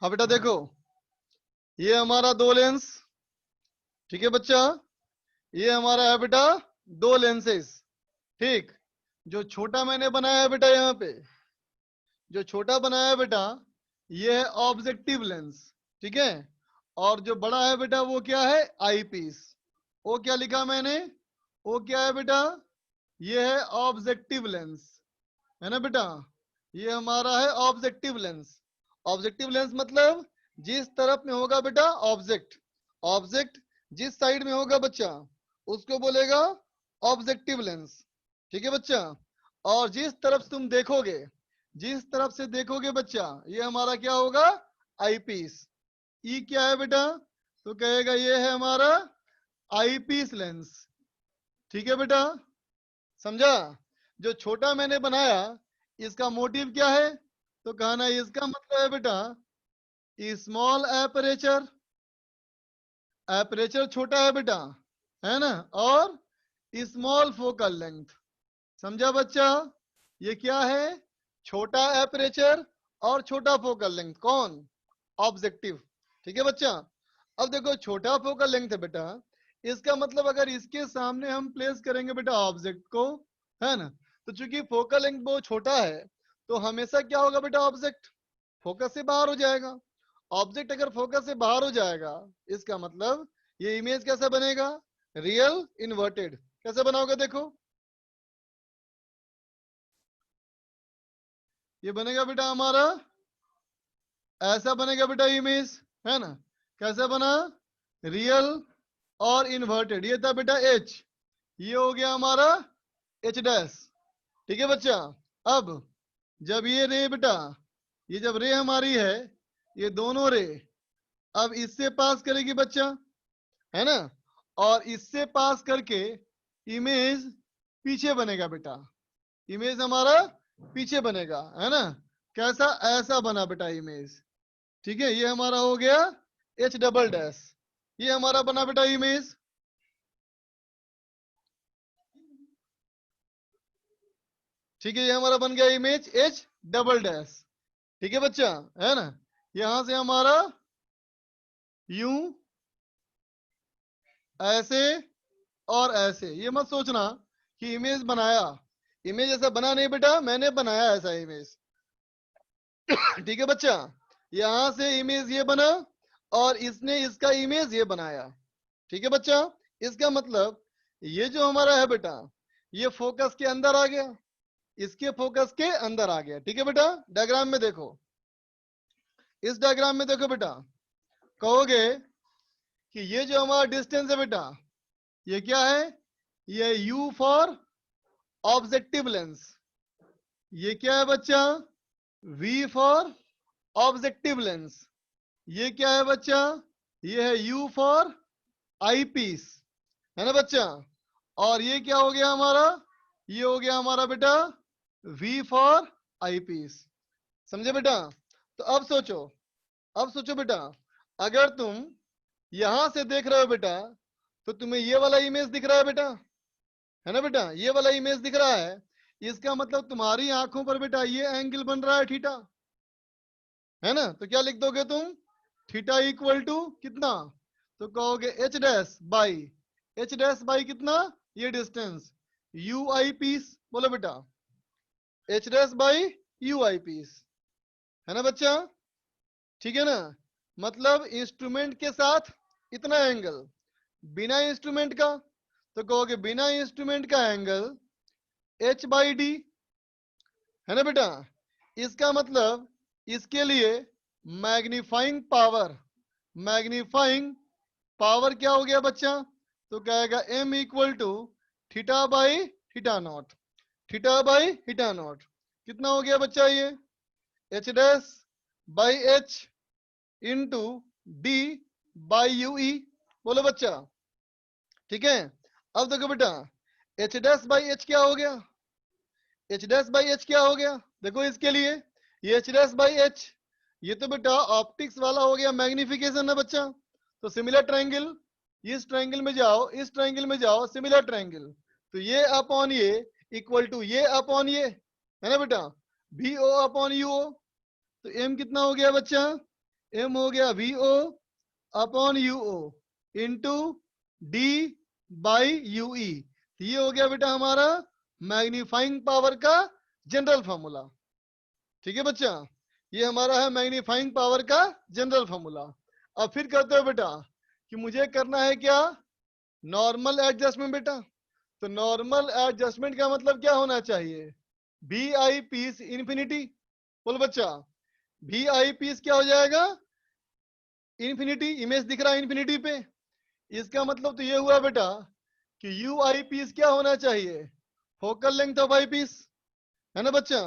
हाँ बेटा देखो, ये हमारा दो लेंस। ठीक है बच्चा, ये हमारा है बेटा दो लेंसेस। ठीक, जो छोटा मैंने बनाया है बेटा यहाँ पे, जो छोटा बनाया है बेटा, ये है ऑब्जेक्टिव लेंस। ठीक है, और जो बड़ा है बेटा वो क्या है? आई पीस। वो क्या लिखा मैंने? वो क्या है बेटा? ये है ऑब्जेक्टिव लेंस, है ना बेटा। ये हमारा है ऑब्जेक्टिव लेंस। ऑब्जेक्टिव लेंस मतलब जिस तरफ में होगा बेटा ऑब्जेक्ट, ऑब्जेक्ट जिस साइड में होगा बच्चा उसको बोलेगा ऑब्जेक्टिव लेंस। ठीक है बच्चा, और जिस तरफ से तुम देखोगे, जिस तरफ से देखोगे बच्चा, ये हमारा क्या होगा? आई पीस। ई क्या है बेटा? तो कहेगा ये है हमारा आई पीस लेंस। ठीक है बेटा, समझा? जो छोटा मैंने बनाया इसका मोटिव क्या है? तो कहना इसका मतलब है बेटा स्मॉल एपरेचर, एपरेचर छोटा है बेटा, है ना, और स्मॉल फोकल लेंथ। समझा बच्चा? ये क्या है? छोटा एपरेचर और छोटा फोकल लेंथ। कौन? ऑब्जेक्टिव। ठीक है बच्चा, अब देखो छोटा फोकल लेंथ है बेटा, इसका मतलब अगर इसके सामने हम प्लेस करेंगे बेटा ऑब्जेक्ट को, है ना, तो चूंकि फोकल लेंथ बहुत छोटा है तो हमेशा क्या होगा बेटा? ऑब्जेक्ट फोकस से बाहर हो जाएगा। ऑब्जेक्ट अगर फोकस से बाहर हो जाएगा इसका मतलब ये इमेज कैसा बनेगा? Real inverted. कैसे बनाओगे? देखो ये बनेगा बेटा हमारा ऐसा बनेगा बेटा इमेज, है ना। कैसा बना? रियल और इन्वर्टेड। ये था बेटा एच, ये हो गया हमारा एच डैश। ठीक है बच्चा, अब जब ये रे बेटा, ये जब रे हमारी है, ये दोनों रे अब इससे पास करेगी बच्चा, है ना, और इससे पास करके इमेज पीछे बनेगा बेटा, इमेज हमारा पीछे बनेगा, है ना। कैसा? ऐसा बना बेटा इमेज। ठीक है, ये हमारा हो गया एच डबल डैश। ये हमारा बना बेटा इमेज। ठीक है, ये हमारा बन गया इमेज एच डबल डैश। ठीक है बच्चा, है ना। यहां से हमारा यूं ऐसे और ऐसे। ये मत सोचना कि इमेज बनाया, इमेज ऐसा बना नहीं बेटा, मैंने बनाया ऐसा इमेज। ठीक है बच्चा, यहां से इमेज ये बना और इसने इसका इमेज ये बनाया। ठीक है बच्चा, इसका मतलब ये जो हमारा है बेटा, ये फोकस के अंदर आ गया, इसके फोकस के अंदर आ गया। ठीक है बेटा, डायग्राम में देखो, इस डायग्राम में देखो बेटा, कहोगे कि ये जो हमारा डिस्टेंस है बेटा, ये क्या है, ये U फॉर ऑब्जेक्टिव लेंस। ये क्या है बच्चा, V फॉर ऑब्जेक्टिव लेंस। ये क्या है बच्चा, ये है U फॉर आई पीस, है ना बच्चा। और ये क्या हो गया हमारा, ये हो गया हमारा बेटा V फॉर आई पीस। समझे बेटा। तो अब सोचो बेटा, अगर तुम यहां से देख रहे हो बेटा, तो तुम्हें ये वाला इमेज दिख रहा है बेटा, है ना बेटा, ये वाला इमेज दिख रहा है। इसका मतलब तुम्हारी आंखों पर बेटा ये एंगल बन रहा है थीटा, है ना। तो क्या लिख दोगे तुम, थीटा इक्वल टू कितना, तो कहोगे एच डैश बाई कितना, ये डिस्टेंस यू आई पीस। बोलो बेटा, h dash by u eye piece, है ना बच्चा। ठीक है ना, मतलब इंस्ट्रूमेंट के साथ इतना एंगल, बिना इंस्ट्रूमेंट का तो कहोगे बिना इंस्ट्रूमेंट का एंगल h बाई डी, है ना बेटा। इसका मतलब इसके लिए मैग्नीफाइंग पावर क्या हो गया बच्चा, तो कहेगा m equal to theta by theta not, कितना हो गया बच्चा, ये h dash by h into d by u e. बोलो बच्चा, ठीक है। अब देखो बेटा, एच डैश बाई एच क्या हो गया, देखो इसके लिए ये एच डैश बाई एच, ये तो बेटा ऑप्टिक्स वाला हो गया, मैग्निफिकेशन है बच्चा। तो सिमिलर ट्रायंगल, इस ट्रायंगल में जाओ, सिमिलर ट्रायंगल, तो ये अपॉन ये इक्वल टू ये अपॉन ये, है ना बेटा, v o upon u o. तो एम कितना हो गया बच्चा, एम हो गया v o upon u o into d by u e. ये हो गया बेटा हमारा मैग्नीफाइंग पावर का जनरल फॉर्मूला। ठीक है बच्चा, ये हमारा है मैग्नीफाइंग पावर का जनरल फॉर्मूला। अब फिर कहते हो बेटा कि मुझे करना है क्या, नॉर्मल एडजस्टमेंट बेटा। तो नॉर्मल एडजस्टमेंट का मतलब क्या होना चाहिए, बी आई पीस इंफिनिटी। बोल बच्चा, बी आई पीस क्या हो जाएगा, इंफिनिटी। इमेज दिख रहा है इंफिनिटी पे, इसका मतलब तो ये हुआ बेटा कि यू आई पीस क्या होना चाहिए, focal length of eye piece, है ना बच्चा।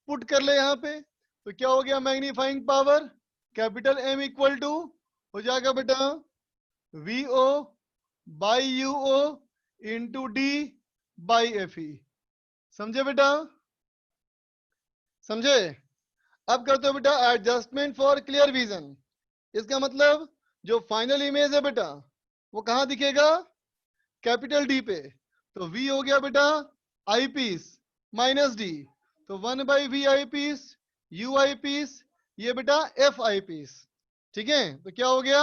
पुट कर ले यहाँ पे, तो क्या हो गया, magnifying power capital M equal to हो जाएगा बेटा v o by u o into d by f e. समझे बेटा, समझे। अब करते हो बेटा एडजस्टमेंट फॉर क्लियर विजन। इसका मतलब जो फाइनल इमेज है बेटा वो कहां दिखेगा, कैपिटल डी पे। तो v हो गया बेटा आई पीस माइनस डी, तो 1 by v eye piece u eye piece, ये बेटा एफ आई पीस। ठीक है, तो क्या हो गया,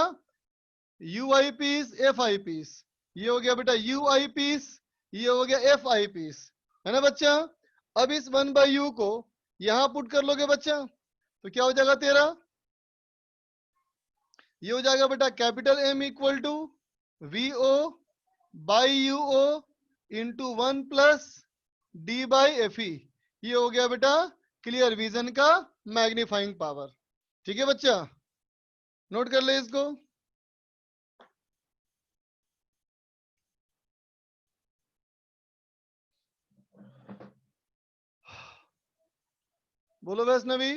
u eye piece f eye piece, ये हो गया बेटा यू आई पीस, ये हो गया एफ आई पीस, है ना बच्चा। अब इस 1 बाई यू को यहां पुट कर लोगे बच्चा, तो क्या हो जाएगा तेरा, ये हो जाएगा बेटा capital M equal to v o by u o into 1 plus d by f e. ये हो गया बेटा क्लियर विजन का मैग्नीफाइंग पावर। ठीक है बच्चा, नोट कर ले इसको। बोलो वैष्णवी।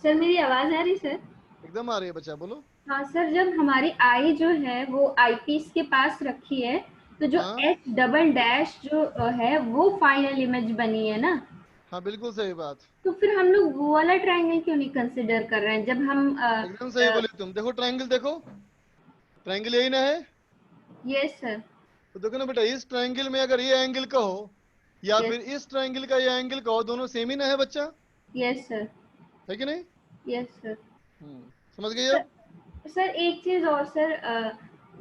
सर मेरी आवाज आ रही सर? एकदम आ रही है बच्चा, बोलो। हाँ सर, जब हमारी आई जो है वो आई पीस के पास रखी है, तो जो हाँ एच डबल डैश जो है वो फाइनल इमेज बनी है ना, हाँ बिल्कुल सही बात, तो फिर हम लोग वो वाला ट्रायंगल क्यों नहीं कंसिडर कर रहे हैं जब हम एकदम सही बोले तुम। देखो ट्रायंगल, देखो ट्रायंगल यही ना है। Yes sir. तो देखो ना बेटा, इस ट्रायंगल में अगर ये एंगल कहो या Yes. फिर इस ट्रायंगल का ये एंगल कहो, दोनों सेम ही ना है बच्चा, यस सर। है कि नहीं। Yes sir. समझ गए अब। सर एक चीज और सर,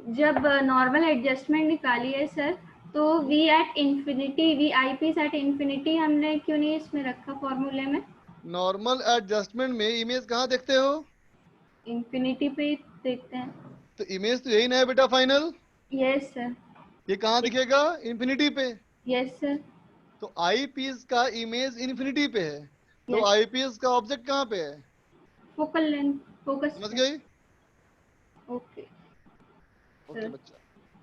जब नॉर्मल एडजस्टमेंट निकाली है सर, तो v at infinity, v i p at infinity हमने क्यों नहीं इसमें रखा फॉर्मूले में? नॉर्मल एडजस्टमेंट में इमेज कहाँ देखते हो? इंफिनिटी पे ही देखते हैं। तो इमेज तो यही ना है बेटा फाइनल। Yes sir. ये कहाँ दिखेगा? इंफिनिटी पे। Yes sir. तो आई पीस का इमेज इंफिनिटी पे है, तो यस। आई पीस का ऑब्जेक्ट कहाँ पे है? फोकल लेंथ, फोकस समझ पे। गई? Okay okay sir. बच्चा।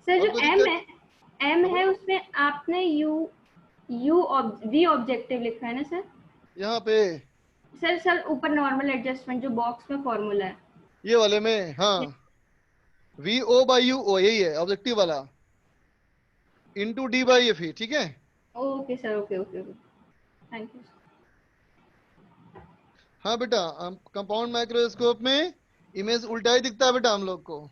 सर जो और कोई एम दिक्कत? है, एम हाँ है बोलो। उसमें आपने यू वी ऑब्जेक्टिव लिखा है ना सर? यहाँ पे सर ऊपर नॉर्मल एडजस्टमेंट जो बॉक्स में फॉर्मूला है। ये वाले में, हाँ, वी ओ बाई यू ओ यही है ऑब्जेक्टिव वाला, into d by f e, ठीक है। Okay sir, okay okay okay, thank you. हाँ बेटा, कंपाउंड माइक्रोस्कोप में इमेज उल्टा ही दिखता है बेटा हम लोग को।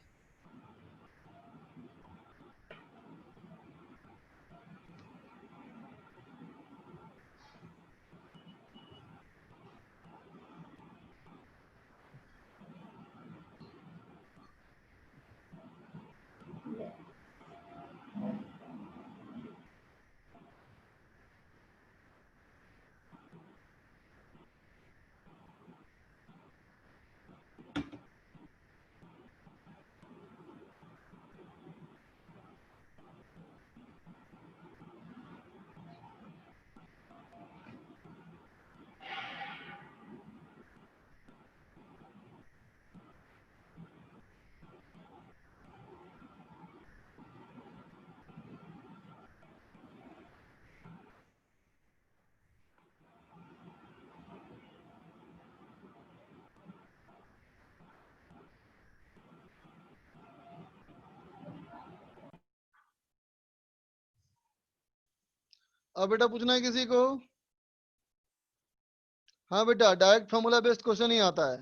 अब बेटा पूछना है किसी को? हाँ बेटा, डायरेक्ट फॉर्मूला बेस्ड क्वेश्चन ही आता है।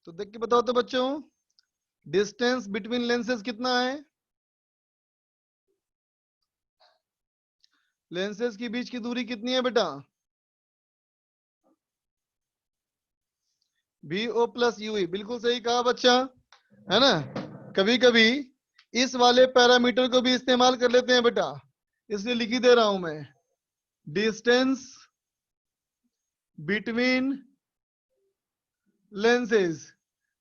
तो देख के बताओ तो बच्चों, डिस्टेंस बिटवीन लेंसेज कितना है? लेंसेज के बीच की दूरी कितनी है बेटा? वी ओ प्लस यूई, बिल्कुल सही कहा बच्चा, है ना। कभी कभी इस वाले पैरामीटर को भी इस्तेमाल कर लेते हैं बेटा, इसलिए लिख ही दे रहा हूं मैं। डिस्टेंस बिटवीन लेंसेज,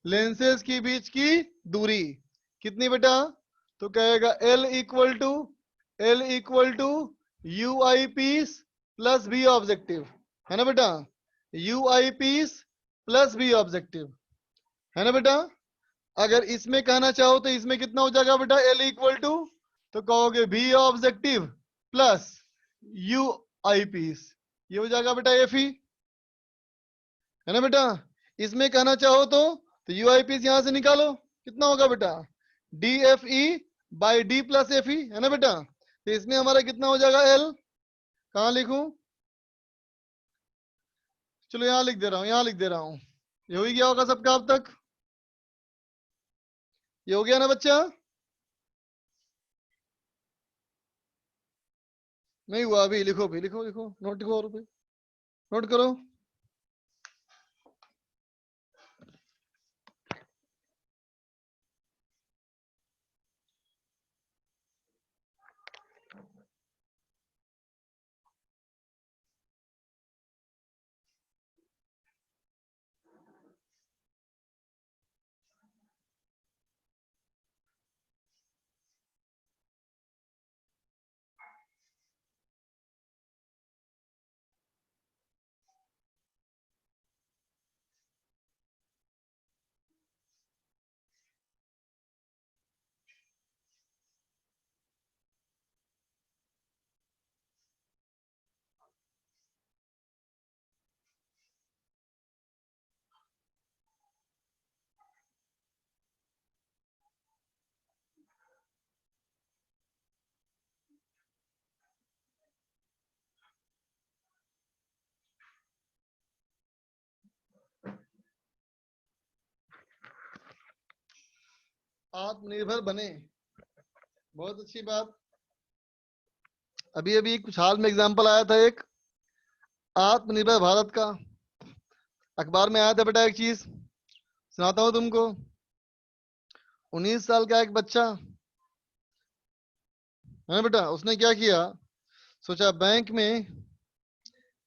लेंसेज के बीच की दूरी कितनी बेटा? तो कहेगा l equal to u eye piece plus b objective, है ना बेटा। U eye piece plus b objective, है ना बेटा। अगर इसमें कहना चाहो तो इसमें कितना हो जाएगा बेटा? एल इक्वल टू, तो कहोगे b objective plus u eye piece, ये हो जाएगा बेटा एफ ई, है ना बेटा। इसमें कहना चाहो तो यू आई पीस यहां से निकालो, कितना होगा बेटा? D f e by d plus f e, है ना बेटा। तो इसमें हमारा कितना हो जाएगा? एल, कहां लिखूं? चलो यहां लिख दे रहा हूं, यहां लिख दे रहा हूं। ये हो ही गया होगा सबका अब तक? ये हो गया ना बच्चा? नहीं हुआ अभी? लिखो भी, लिखो लिखो, नोट लिखो, और नोट करो। आत्मनिर्भर बने। बहुत अच्छी बात। अभी अभी कुछ हाल में एग्जांपल आया था एक आत्मनिर्भर भारत का, अखबार में आया था बेटा। एक चीज सुनाता हूं तुमको। 19 साल का एक बच्चा है बेटा, उसने क्या किया, सोचा बैंक में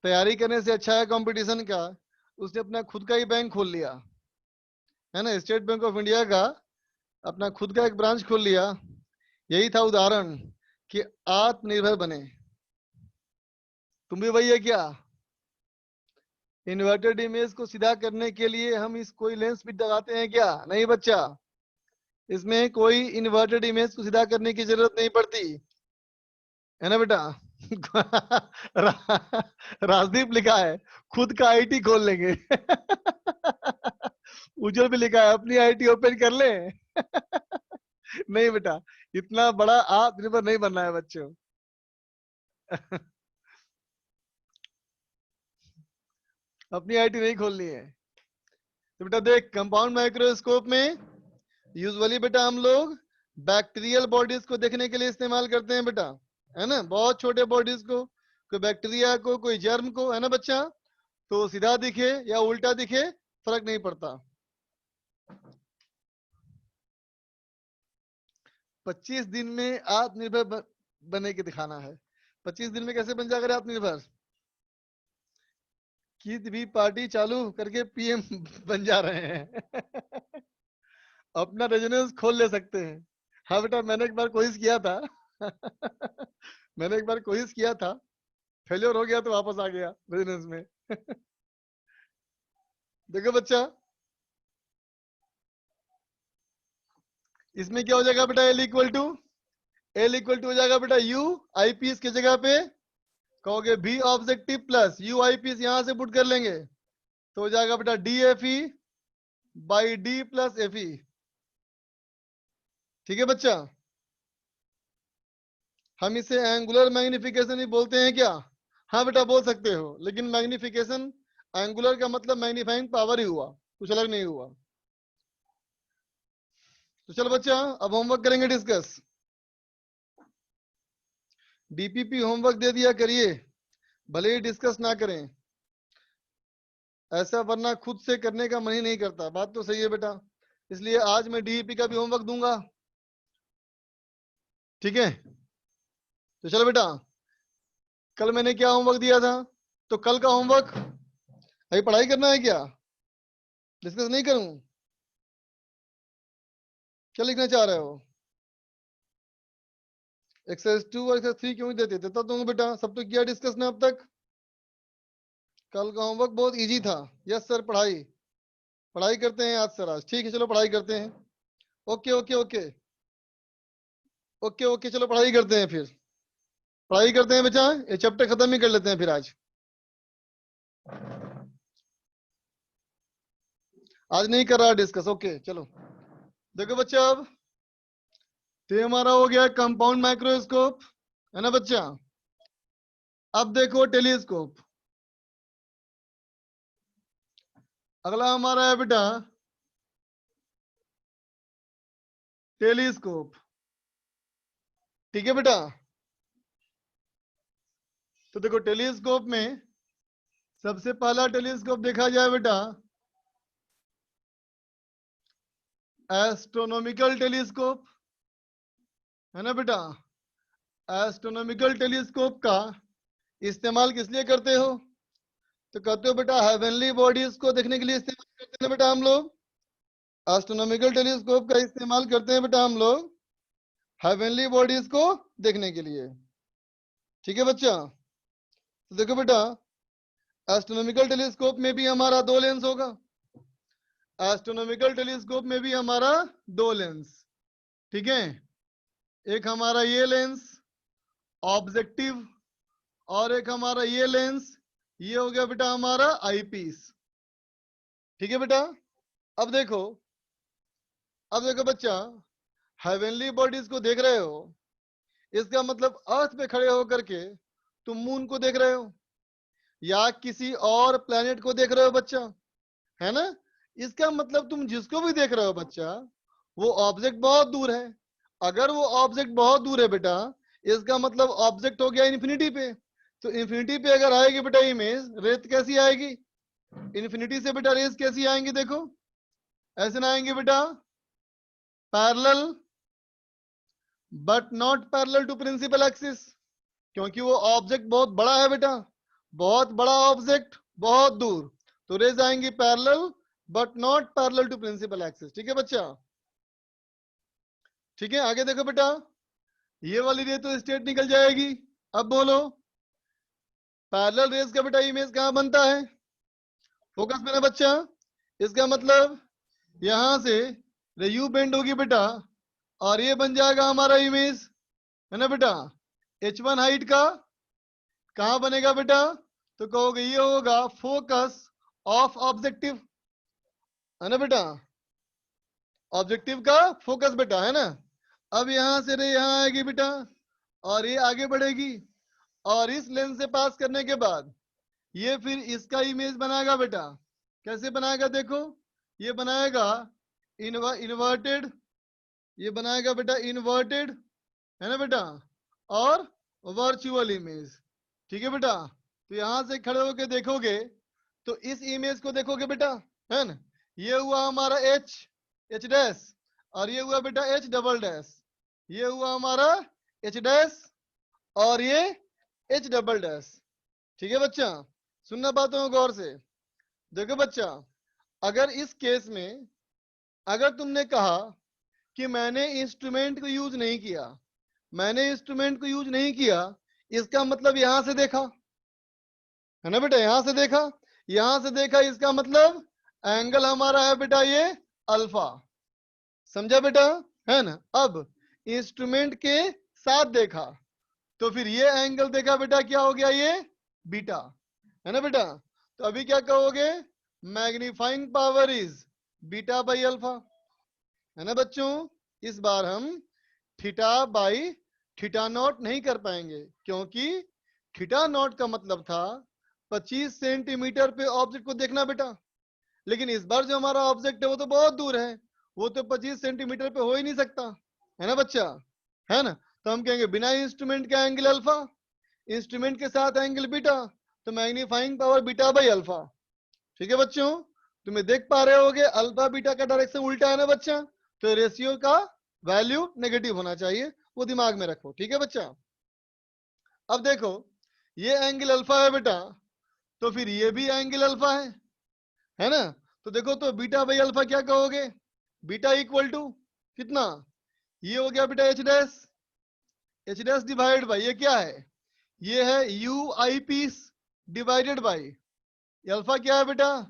तैयारी करने से अच्छा है कंपटीशन का, उसने अपना खुद का ही बैंक खोल लिया, है ना। स्टेट बैंक ऑफ इंडिया का अपना खुद का एक ब्रांच खोल लिया। यही था उदाहरण कि आत्मनिर्भर बने। तुम भी वही है क्या? इन्वर्टेड इमेज को सीधा करने के लिए हम इस कोई लेंस भी लगाते हैं क्या? नहीं बच्चा, इसमें कोई इन्वर्टेड इमेज को सीधा करने की जरूरत नहीं पड़ती, है ना बेटा। राजदीप लिखा है खुद का आईटी खोल लेंगे। उज्जवल भी लिखा है अपनी आईटी ओपन कर ले। नहीं बेटा, इतना बड़ा आत्मनिर्भर नहीं बनना है बच्चों। अपनी आईटी नहीं खोलनी है। तो बेटा देख, कंपाउंड माइक्रोस्कोप में यूजुअली बेटा हम लोग बैक्टीरियल बॉडीज को देखने के लिए इस्तेमाल करते हैं बेटा, है ना। बहुत छोटे बॉडीज को, कोई बैक्टीरिया को, कोई जर्म को, है ना बच्चा। तो सीधा दिखे या उल्टा दिखे फर्क नहीं पड़ता। 25 दिन में आत्मनिर्भर बने के दिखाना है। 25 दिन में कैसे बन जाएगा आत्मनिर्भर? किसी भी पार्टी चालू करके पीएम बन जा रहे हैं। अपना रेजोनेंस खोल ले सकते हैं। हाँ बेटा, मैंने एक बार कोशिश किया था। मैंने एक बार कोशिश किया था, फेलियर हो गया तो वापस आ गया रेजोनेंस में। देखो बच्चा, इसमें क्या हो जाएगा बेटा? एल इक्वल टू हो जाएगा बेटा यू आईपीएस की जगह पे कहोगे b objective plus you IPS, यहां से पुट कर लेंगे तो हो जाएगा बेटा D f e by d plus f e. ठीक है बच्चा, हम इसे एंगुलर मैग्निफिकेशन ही बोलते हैं क्या? हाँ बेटा बोल सकते हो, लेकिन मैग्निफिकेशन एंगुलर का मतलब मैग्नीफाइंग पावर ही हुआ, कुछ अलग नहीं हुआ। तो चलो बच्चा, अब होमवर्क करेंगे डिस्कस। डीपीपी होमवर्क दे दिया करिए, भले ही डिस्कस ना करें ऐसा, वरना खुद से करने का मन ही नहीं करता। बात तो सही है बेटा, इसलिए आज मैं डीईपी का भी होमवर्क दूंगा। ठीक है, तो चलो बेटा, कल मैंने क्या होमवर्क दिया था, तो कल का होमवर्क अभी पढ़ाई करना है क्या? डिस्कस नहीं करूं? क्या लिखना चाह रहे हो? एक्सरसाइज 2 और एक्सरसाइज 3 क्यों नहीं देते? देता तो हूं बेटा, सब तो किया डिस्कस ने अब तक। कल का होमवर्क बहुत इजी था। यस सर, पढ़ाई करते हैं आज सर। आज ठीक है, चलो पढ़ाई करते हैं। Okay okay okay okay okay, चलो पढ़ाई करते हैं फिर। पढ़ाई करते हैं बच्चा, ये चैप्टर खत्म ही कर लेते हैं फिर आज। आज नहीं कर रहा डिस्कस। ओके चलो, देखो बच्चा, अब तो हमारा हो गया कंपाउंड माइक्रोस्कोप, है ना बच्चा। अब देखो टेलीस्कोप। अगला हमारा है बेटा टेलीस्कोप। ठीक है बेटा, तो देखो टेलीस्कोप में सबसे पहला टेलीस्कोप देखा जाए बेटा एस्ट्रोनॉमिकल टेलीस्कोप, है ना बेटा। एस्ट्रोनॉमिकल टेलीस्कोप का इस्तेमाल किस लिए करते हो? तो कहते हो बेटा हेवनली बॉडीज को देखने के लिए इस्तेमाल करते हैं बेटा हम लोग। एस्ट्रोनॉमिकल टेलीस्कोप का इस्तेमाल करते हैं बेटा हम लोग हेवनली बॉडीज को देखने के लिए। ठीक है बच्चा, तो देखो बेटा एस्ट्रोनॉमिकल टेलीस्कोप में भी हमारा 2 लेंस होगा। एस्ट्रोनॉमिकल टेलीस्कोप में भी हमारा 2 लेंस। ठीक है, एक हमारा ये लेंस ऑब्जेक्टिव और एक हमारा ये लेंस, ये हो गया बेटा हमारा आईपीस। ठीक है बेटा, अब देखो बच्चा, हेवनली बॉडीज को देख रहे हो, इसका मतलब अर्थ पे खड़े होकर के तुम मून को देख रहे हो या किसी और प्लेनेट को देख रहे हो बच्चा, है ना। इसका मतलब तुम जिसको भी देख रहे हो बच्चा, वो ऑब्जेक्ट बहुत दूर है। अगर वो ऑब्जेक्ट बहुत दूर है बेटा, इसका मतलब ऑब्जेक्ट हो गया इन्फिनिटी पे। तो इन्फिनिटी पे अगर आएगी बेटा इमेज, रेस कैसी आएगी? इन्फिनिटी से बेटा रेस कैसी आएंगी? देखो ऐसे ना आएंगे बेटा, parallel but not parallel to principal axis, क्योंकि वो ऑब्जेक्ट बहुत बड़ा है बेटा, बहुत बड़ा ऑब्जेक्ट बहुत दूर, तो रेज आएंगी parallel but not parallel to principal axis. ठीक है बच्चा? ठीक है, आगे देखो बेटा, ये वाली रे तो स्ट्रेट निकल जाएगी। अब बोलो पैरेलल रेज का बेटा इमेज कहां बनता है? फोकस में ना बच्चा। इसका मतलब यहां से रे यू बेंड होगी बेटा, और ये बन जाएगा हमारा इमेज, है ना बेटा? h1 हाइट का कहां बनेगा बेटा? तो कहोगे ये होगा फोकस ऑफ ऑब्जेक्टिव, है ना बेटा? ऑब्जेक्टिव का फोकस बेटा, है ना? अब यहां से रे यहां आएगी बेटा, और ये आगे बढ़ेगी, और इस लेंस से पास करने के बाद ये फिर इसका इमेज बनाएगा बेटा। कैसे बनाएगा? देखो ये बनाएगा इन्वर्टेड, ये बनाएगा बेटा इन्वर्टेड, है ना बेटा? और वर्चुअल इमेज। ठीक है बेटा? तो यहां से खड़े होके देखोगे तो इस इमेज को देखोगे बेटा, है ना? ये हुआ हमारा एच डैश, और ये हुआ बेटा एच डबल डैश, ये हुआ हमारा एच डैश, और ये एच डबल डैश। ठीक है बच्चा? सुनना बातों को गौर से। देखो बच्चा, अगर इस केस में अगर तुमने कहा कि मैंने इंस्ट्रूमेंट को यूज नहीं किया, मैंने इंस्ट्रूमेंट को यूज नहीं किया, इसका मतलब यहां से देखा, है ना बेटा? यहां से देखा, यहां से देखा, इसका मतलब एंगल हमारा है बेटा ये अल्फा। समझा बेटा? है ना? अब इंस्ट्रूमेंट के साथ देखा तो फिर ये एंगल देखा बेटा, क्या हो गया? ये बीटा, है ना बेटा? तो अभी क्या कहोगे? Magnifying power is beta by alpha, है ना बच्चों? इस बार हम थीटा बाई थीटा नॉट नहीं कर पाएंगे, क्योंकि थीटा नॉट का मतलब था 25 सेंटीमीटर पे ऑब्जेक्ट को देखना बेटा, लेकिन इस बार जो हमारा ऑब्जेक्ट है वो तो बहुत दूर है, वो तो 25 सेंटीमीटर पे हो ही नहीं सकता, है ना बच्चा? है ना? तो हम कहेंगे बिना इंस्ट्रूमेंट के एंगल अल्फा, इंस्ट्रूमेंट के साथ एंगल बीटा, तो magnifying power beta by alpha. ठीक है बच्चों? तुम्हें देख पा रहे होगे अल्फा बीटा का डायरेक्शन उल्टा है ना बच्चा, तो रेशियो का वैल्यू नेगेटिव होना चाहिए, वो दिमाग में रखो। ठीक है बच्चा? अब देखो ये एंगल अल्फा है बेटा, तो फिर ये भी एंगल अल्फा है ना? तो देखो तो बीटा बाई अल्फा क्या कहोगे? बीटा इक्वल टू कितना? ये हो गया बेटा एच डैश डिवाइड बाई, ये क्या है? ये है u eye piece divided by alpha, क्या है बेटा?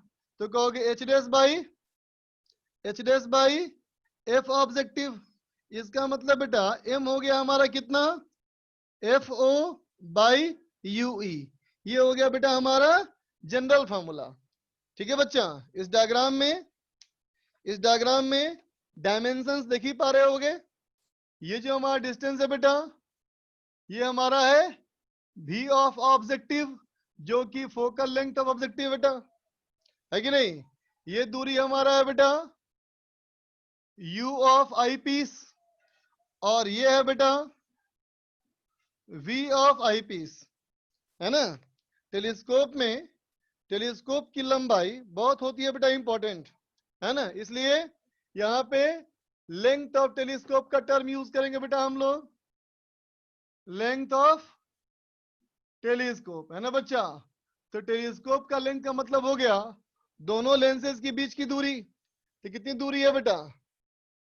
तो कहोगे h dash by f objective. इसका मतलब बेटा एम हो गया हमारा कितना? F o by u e. ये हो गया बेटा हमारा जनरल फार्मूला। ठीक है बच्चा? इस डायग्राम में डायमेंशंस देख ही पा रहे होगे। ये जो हमारा डिस्टेंस है बेटा, ये हमारा है v ऑफ ऑब्जेक्टिव, जो कि फोकल लेंथ ऑफ ऑब्जेक्टिव बेटा, है कि नहीं? ये दूरी हमारा है बेटा u ऑफ आई पीस, और ये है बेटा v ऑफ आई पीस, है ना? टेलीस्कोप की लंबाई बहुत होती है बेटा इंपॉर्टेंट, है ना? इसलिए यहाँ पे लेंथ ऑफ टेलीस्कोप का टर्म यूज करेंगे बेटा हम लोग, लेंथ ऑफ टेलीस्कोप, है ना बच्चा? तो टेलीस्कोप का लेंथ का मतलब हो गया दोनों लेंसेज के बीच की दूरी। तो कितनी दूरी है बेटा?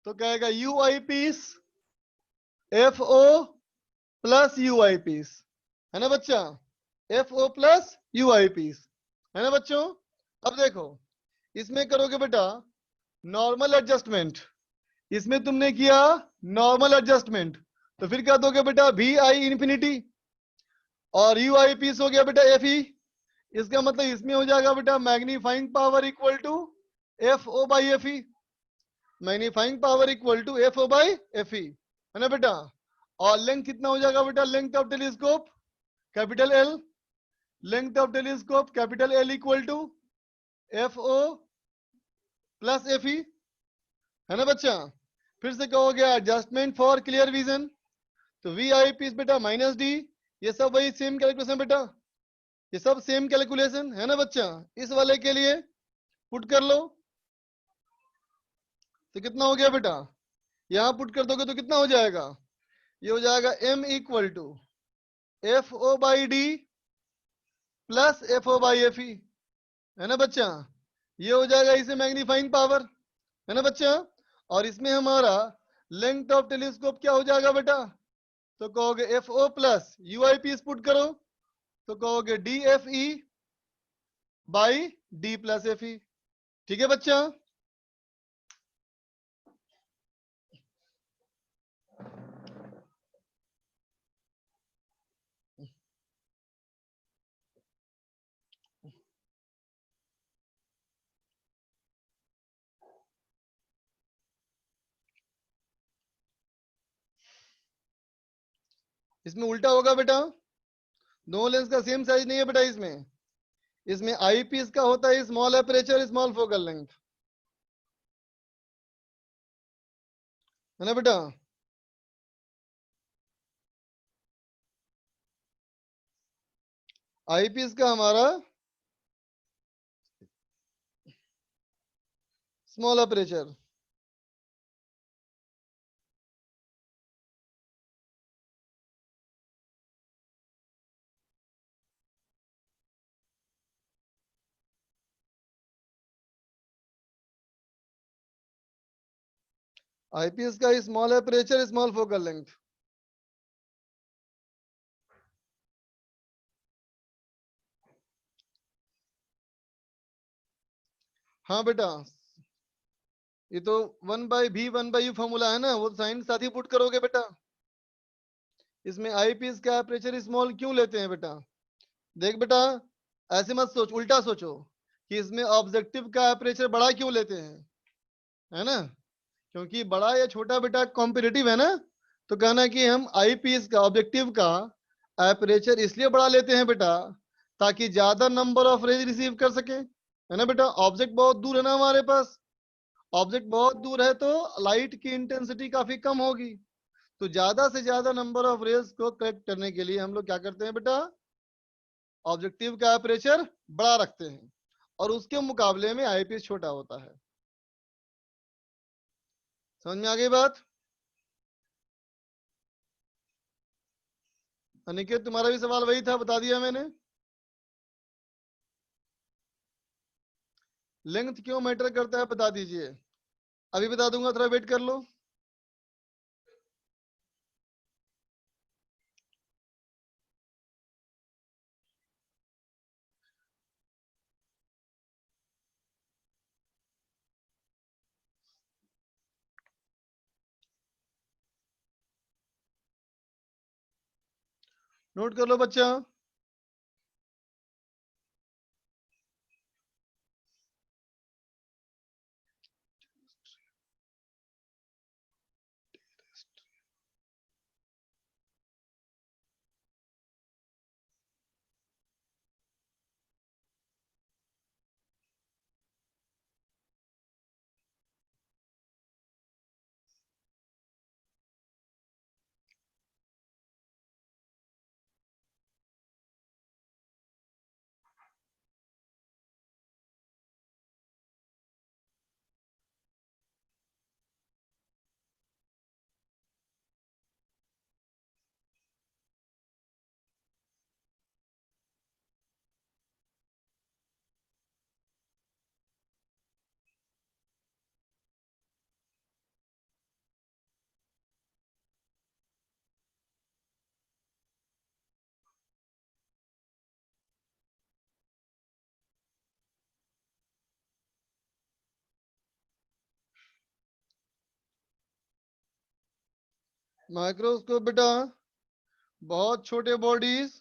तो कहेगा u eye piece f o plus u eye piece, है ना बच्चा? F o plus u eye piece, है ना बच्चों? अब देखो इसमें करोगे बेटा नॉर्मल एडजस्टमेंट, इसमें तुमने किया नॉर्मल एडजस्टमेंट, तो फिर क्या दोगे बेटा? वी आई इंफिनिटी, और यू आई पीस हो गया बेटा एफ ई। इसका मतलब इसमें हो जाएगा बेटा magnifying power equal to f o by f e, magnifying power equal to f o by f e, है ना बेटा? और लेंथ कितना हो जाएगा बेटा? Length of telescope capital L, length of telescope capital L equal to f o plus f e, है ना बच्चा? फिर से कहोगे एडजस्टमेंट फॉर क्लियर विजन, तो वी आई पी बेटा माइनस डी, ये सब वही सेम कैलकुलेशन बेटा, ये सब सेम कैलकुलेशन है ना बच्चा। इस वाले के लिए पुट कर लो, तो कितना हो गया बेटा, यहां पुट कर दोगे तो कितना हो जाएगा, ये हो जाएगा m equal to f o by d plus f o by f e, है ना बच्चा। ये हो जाएगा इसे मैग्नीफाइंग पावर, है ना बच्चा। और इसमें हमारा लेंथ ऑफ टेलीस्कोप क्या हो जाएगा बेटा, तो कहोगे f o plus u i p put करो, तो कहोगे d f e by d plus f e. ठीक है बच्चा। इसमें उल्टा होगा बेटा, दो लेंस का सेम साइज नहीं है बेटा इसमें, इसमें आई पीस का होता है small aperture small focal length, है ना बेटा। आई पीस का हमारा स्मॉल एपरेचर, आईपीएस का small aperture small focal length. हाँ बेटा, ये तो 1/v 1/u फॉर्मूला है ना, वो साइन साथ ही पुट करोगे बेटा। इसमें आईपीएस का एपरेचर स्मॉल क्यों लेते हैं बेटा, देख बेटा ऐसे मत सोच, उल्टा सोचो कि इसमें ऑब्जेक्टिव का एपरेचर बड़ा क्यों लेते हैं, है ना। क्योंकि बड़ा या छोटा बेटा कॉम्पिटिटिव है ना, तो कहना कि हम आईपीएस का ऑब्जेक्टिव का एपरेचर इसलिए बड़ा लेते हैं बेटा ताकि ज्यादा नंबर ऑफ रेज रिसीव कर सके, है ना बेटा। ऑब्जेक्ट बहुत दूर है ना हमारे पास, ऑब्जेक्ट बहुत दूर है तो लाइट की इंटेंसिटी काफी कम होगी, तो ज्यादा से ज्यादा नंबर ऑफ रेज को कलेक्ट करने के लिए हम लोग क्या करते हैं बेटा, ऑब्जेक्टिव का एपरेचर बड़ा रखते हैं, और उसके मुकाबले में आईपीएस छोटा होता है। समझ में आ गई बात। अनिकेत तुम्हारा भी सवाल वही था, बता दिया मैंने। लेंथ क्यों मैटर करता है बता दीजिए, अभी बता दूंगा, थोड़ा वेट कर लो। नोट कर लो बच्चा। माइक्रोस्कोप बेटा बहुत छोटे बॉडीज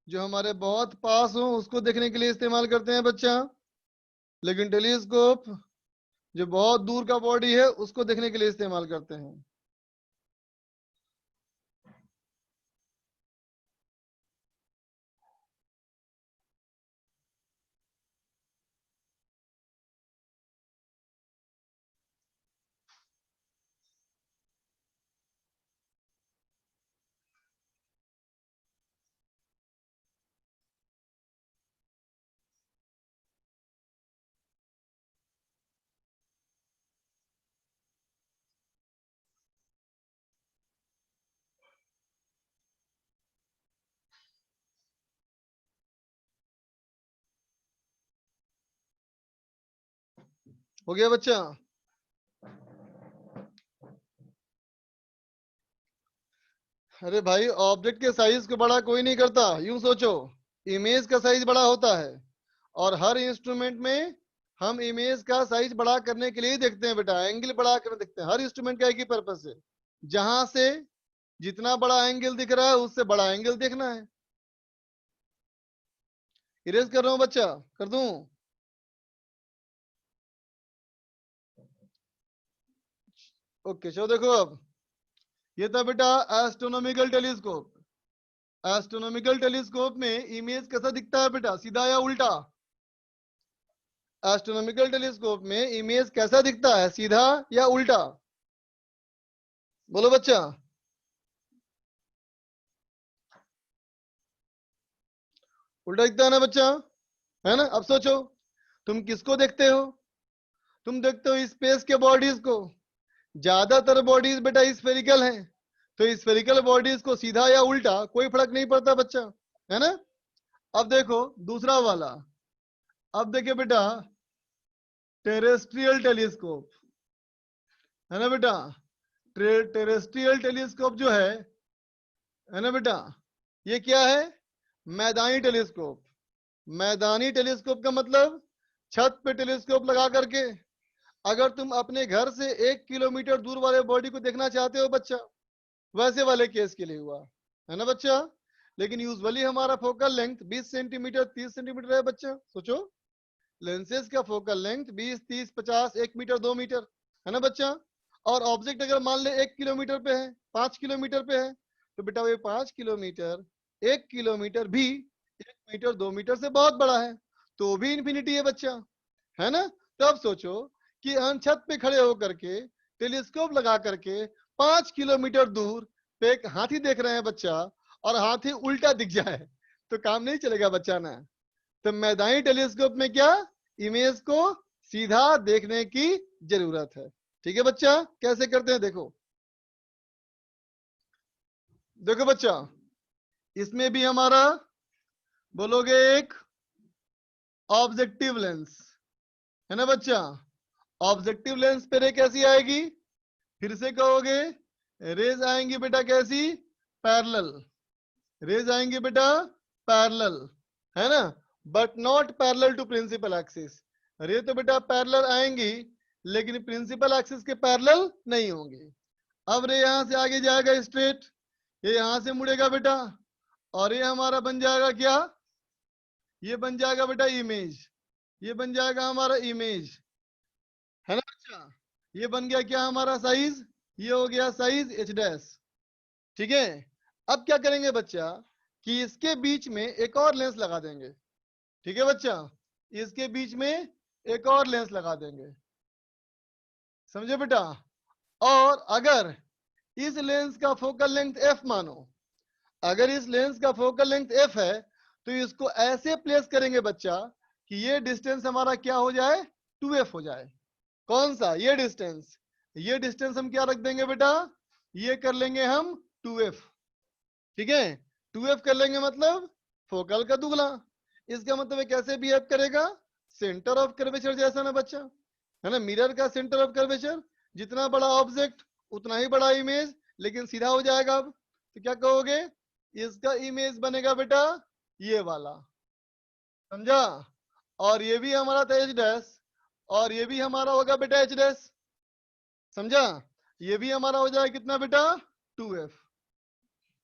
जो हमारे बहुत पास हो उसको देखने के लिए इस्तेमाल करते हैं बच्चा, लेकिन टेलीस्कोप जो बहुत दूर का बॉडी है उसको देखने के लिए इस्तेमाल करते हैं। हो गया बच्चा? अरे भाई, ऑब्जेक्ट के साइज को बड़ा कोई नहीं करता। यूं सोचो, इमेज का साइज बड़ा होता है, और हर इंस्ट्रूमेंट में हम इमेज का साइज बड़ा करने के लिए ही देखते हैं बेटा, एंगल बड़ा करने देखते हैं। हर इंस्ट्रूमेंट का एक ही पर्पस है, जहां से जितना बड़ा एंगल दिख रहा है उससे बड़ा एंगल देखना है। इरेज कर रहा हूं बच्चा, कर दूं? ओके, चलो देखो अब, ये था बेटा एस्ट्रोनॉमिकल टेलीस्कोप। एस्ट्रोनॉमिकल टेलीस्कोप में इमेज कैसा दिखता है बेटा, सीधा या उल्टा? एस्ट्रोनॉमिकल टेलीस्कोप में इमेज कैसा दिखता है, सीधा या उल्टा? बोलो बच्चा। उल्टा दिखता है ना बच्चा, है ना? अब सोचो, तुम किसको देखते हो? तुम देखते हो स्पेस के बॉडीज को। ज्यादातर बॉडीज बेटा स्फेरिकल हैं, तो स्फेरिकल बॉडीज को सीधा या उल्टा कोई फर्क नहीं पड़ता बच्चा, है ना? अब देखो दूसरा वाला, अब देखिए बेटा टेरेस्ट्रियल टेलीस्कोप, है ना बेटा? टेरेस्ट्रियल टेलीस्कोप जो है ना बेटा, ये क्या है? मैदानी टेलीस्कोप। मैदानी टेलीस्कोप का मतलब छत पे टेलीस्कोप लगा करके अगर तुम अपने घर से 1 किलोमीटर दूर वाले बॉडी को देखना चाहते हो बच्चा, वैसे वाले केस के लिए हुआ, है ना बच्चा? लेकिन यूजुअली हमारा फोकल लेंथ 20 सेंटीमीटर 30 सेंटीमीटर है बच्चा। सोचो, लेंसेज का फोकल लेंथ 20 30 50 1 मीटर 2 मीटर, है ना बच्चा? और ऑब्जेक्ट अगर मान ले 1 किलोमीटर पे है, 5 किलोमीटर पे है, तो बेटा वो 5 किलोमीटर 1 किलोमीटर भी 1 मीटर 2 मीटर से बहुत बड़ा है, तो भी इंफिनिटी है बच्चा, है ना? तो अब सोचो कि हम छत पे खड़े होकर के टेलीस्कोप लगा करके 5 किलोमीटर दूर पे एक हाथी देख रहे हैं बच्चा, और हाथी उल्टा दिख जाए तो काम नहीं चलेगा बच्चा ना। तो मैदानी टेलीस्कोप में क्या, इमेज को सीधा देखने की जरूरत है। ठीक है बच्चा? कैसे करते हैं देखो, देखो बच्चा, इसमें भी हमारा बोलोगे एक ऑब्जेक्टिव लेंस, है ना बच्चा? ऑब्जेक्टिव लेंस पे रे कैसी आएगी? फिर से कहोगे, रेज आएंगी बेटा कैसी? पैरेलल। रेज आएंगे बेटा पैरेलल, है ना? But not parallel to principal axis. Ray तो बेटा पैरेलल आएंगी, लेकिन प्रिंसिपल एक्सिस के पैरेलल नहीं होंगी। अब रे यहां से आगे जाएगा स्ट्रेट, ये यहां से मुड़ेगा बेटा, और ये हमारा बन जाएगा क्या? ये बन जाएगा बेटा इमेज, ये बन जाएगा हमारा इमेज, है ना बच्चा? ये बन गया क्या हमारा साइज, ये हो गया साइज एच डैश। ठीक है? अब क्या करेंगे बच्चा कि इसके बीच में एक और लेंस लगा देंगे। ठीक है बच्चा? इसके बीच में एक और लेंस लगा देंगे, समझे बेटा? और अगर इस लेंस का फोकल लेंथ एफ मानो, अगर इस लेंस का फोकल लेंथ एफ है, तो इसको ऐसे प्लेस करेंगे बच्चा कि ये डिस्टेंस हमारा क्या हो जाए, 2f हो जाए। कौन सा? ये डिस्टेंस। ये डिस्टेंस हम क्या रख देंगे बेटा, ये कर लेंगे हम 2f। ठीक है? 2f कर लेंगे मतलब फोकल का दुगना। इसका मतलब है कैसे बिहेव करेगा, सेंटर ऑफ कर्वेचर जैसा ना बच्चा, है ना? मिरर का सेंटर ऑफ कर्वेचर, जितना बड़ा ऑब्जेक्ट उतना ही बड़ा इमेज, लेकिन सीधा हो जाएगा। अब तो क्या कहोगे, इसका इमेज बनेगा बेटा ये वाला, समझा? और ये भी हमारा था एच डैश, और ये भी हमारा होगा बेटा एच डैश, समझा? ये भी हमारा हो जाएगा कितना बेटा, 2f।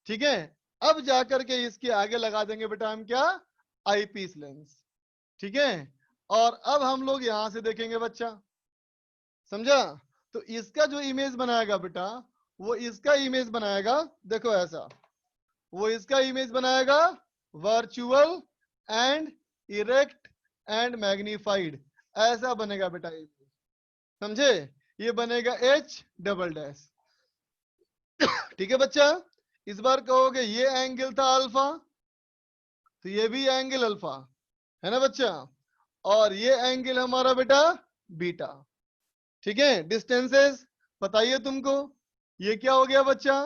ठीक है? अब जाकर के इसके आगे लगा देंगे बेटा हम क्या, आईपीस लेंस। ठीक है? और अब हम लोग यहां से देखेंगे बच्चा, समझा? तो इसका जो इमेज बनाएगा बेटा, वो इसका इमेज बनाएगा, देखो ऐसा, वो इसका इमेज बनाएगा virtual and erect and magnified, ऐसा बनेगा बेटा इमेज, समझे? ये बनेगा एच डबल डैश। ठीक है बच्चा? इस बार कहोगे ये एंगल था अल्फा, तो ये भी एंगल अल्फा, है ना बच्चा? और ये एंगल हमारा बेटा बीटा। ठीक है? डिस्टेंसेस बताइए तुमको, ये क्या हो गया बच्चा,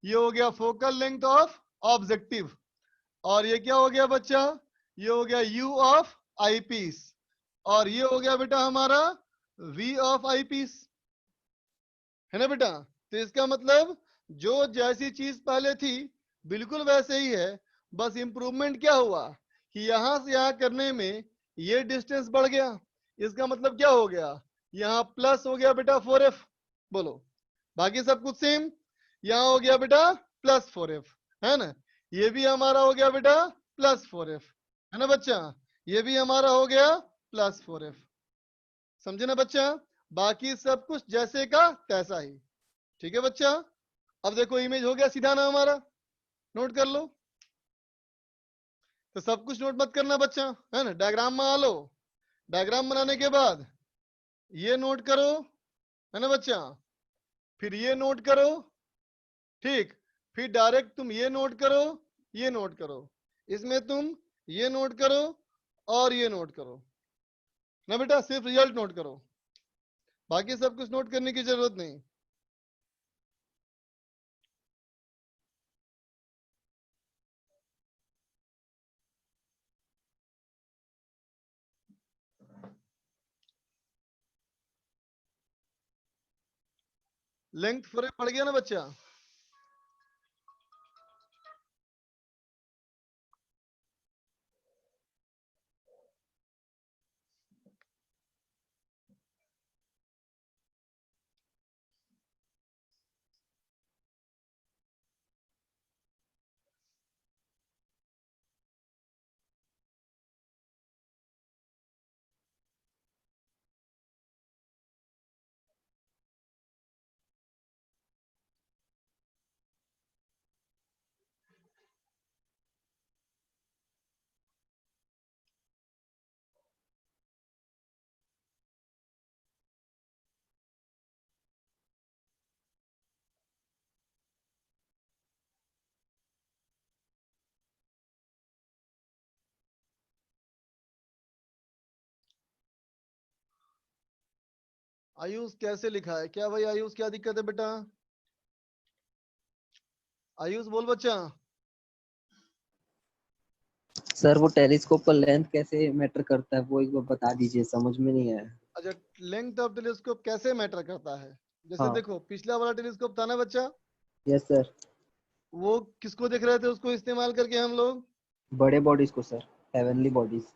ये हो गया फोकल लेंथ ऑफ ऑब्जेक्टिव, और ये क्या हो गया बच्चा, ये हो गया यू ऑफ आईपीस, और ये हो गया बेटा हमारा v ऑफ आई पीस, है ना बेटा। तो इसका मतलब जो जैसी चीज पहले थी बिल्कुल वैसे ही है, बस इंप्रूवमेंट क्या हुआ कि यहां से यहां करने में ये डिस्टेंस बढ़ गया। इसका मतलब क्या हो गया, यहाँ प्लस हो गया बेटा 4f, बोलो। बाकी सब कुछ सेम, यहाँ हो गया बेटा प्लस 4f, है ना। ये भी हमारा हो गया बेटा प्लस 4f, है ना बच्चा। ये भी हमारा हो गया प्लस 4f, समझे ना बच्चा। बाकी सब कुछ जैसे का तैसा ही, ठीक है बच्चा। अब देखो इमेज हो गया सीधा ना हमारा, नोट कर लो। तो सब कुछ नोट मत करना बच्चा, है ना। डायग्राम बना लो, डायग्राम बनाने के बाद ये नोट करो, है ना बच्चा। फिर ये नोट करो, ठीक। फिर डायरेक्ट तुम ये नोट करो, ये नोट करो। इसमें तुम ये नोट करो और ये नोट करो ना बेटा, सिर्फ रिजल्ट नोट करो, बाकी सब कुछ नोट करने की जरूरत नहीं। लेंथ फर्क पड़ गया ना बच्चा। आयुष कैसे लिखा है, क्या भाई आयुष क्या दिक्कत है बेटा। आयुष बोल बच्चा। सर वो टेलीस्कोप का लेंथ कैसे मैटर करता है वो एक बार बता दीजिए, समझ में नहीं आया। अच्छा, लेंथ ऑफ टेलीस्कोप कैसे मैटर करता है। जैसे हाँ। देखो पिछला वाला टेलीस्कोप था ना बच्चा, यस सर। वो किसको देख रहे थे, उसको इस्तेमाल करके हम लोग बड़े बॉडीज को सर, हेवनली बॉडीज।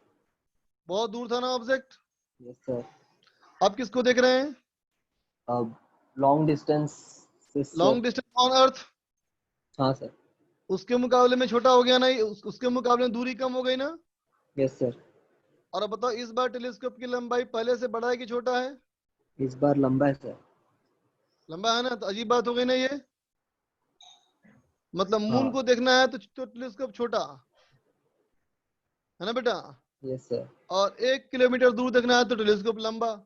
बहुत दूर था ना ऑब्जेक्ट। Yes sir. अब किसको देख रहे हैं, अब लॉन्ग डिस्टेंस से sir. Long distance on earth. हाँ सर। उसके मुकाबले में छोटा हो गया ना, उसके मुकाबले में दूरी कम हो गई ना। Yes sir. और अब बताओ इस बार टेलीस्कोप की लंबाई पहले से बड़ा है कि छोटा है। इस बार लंबा है सर। लंबा है ना, तो अजीब बात हो गई ना ये। मतलब मून हाँ। को देखना है तो टेलीस्कोप छोटा है ना बेटा, यस सर। और 1 किलोमीटर दूर देखना है तो टेलीस्कोप लंबा।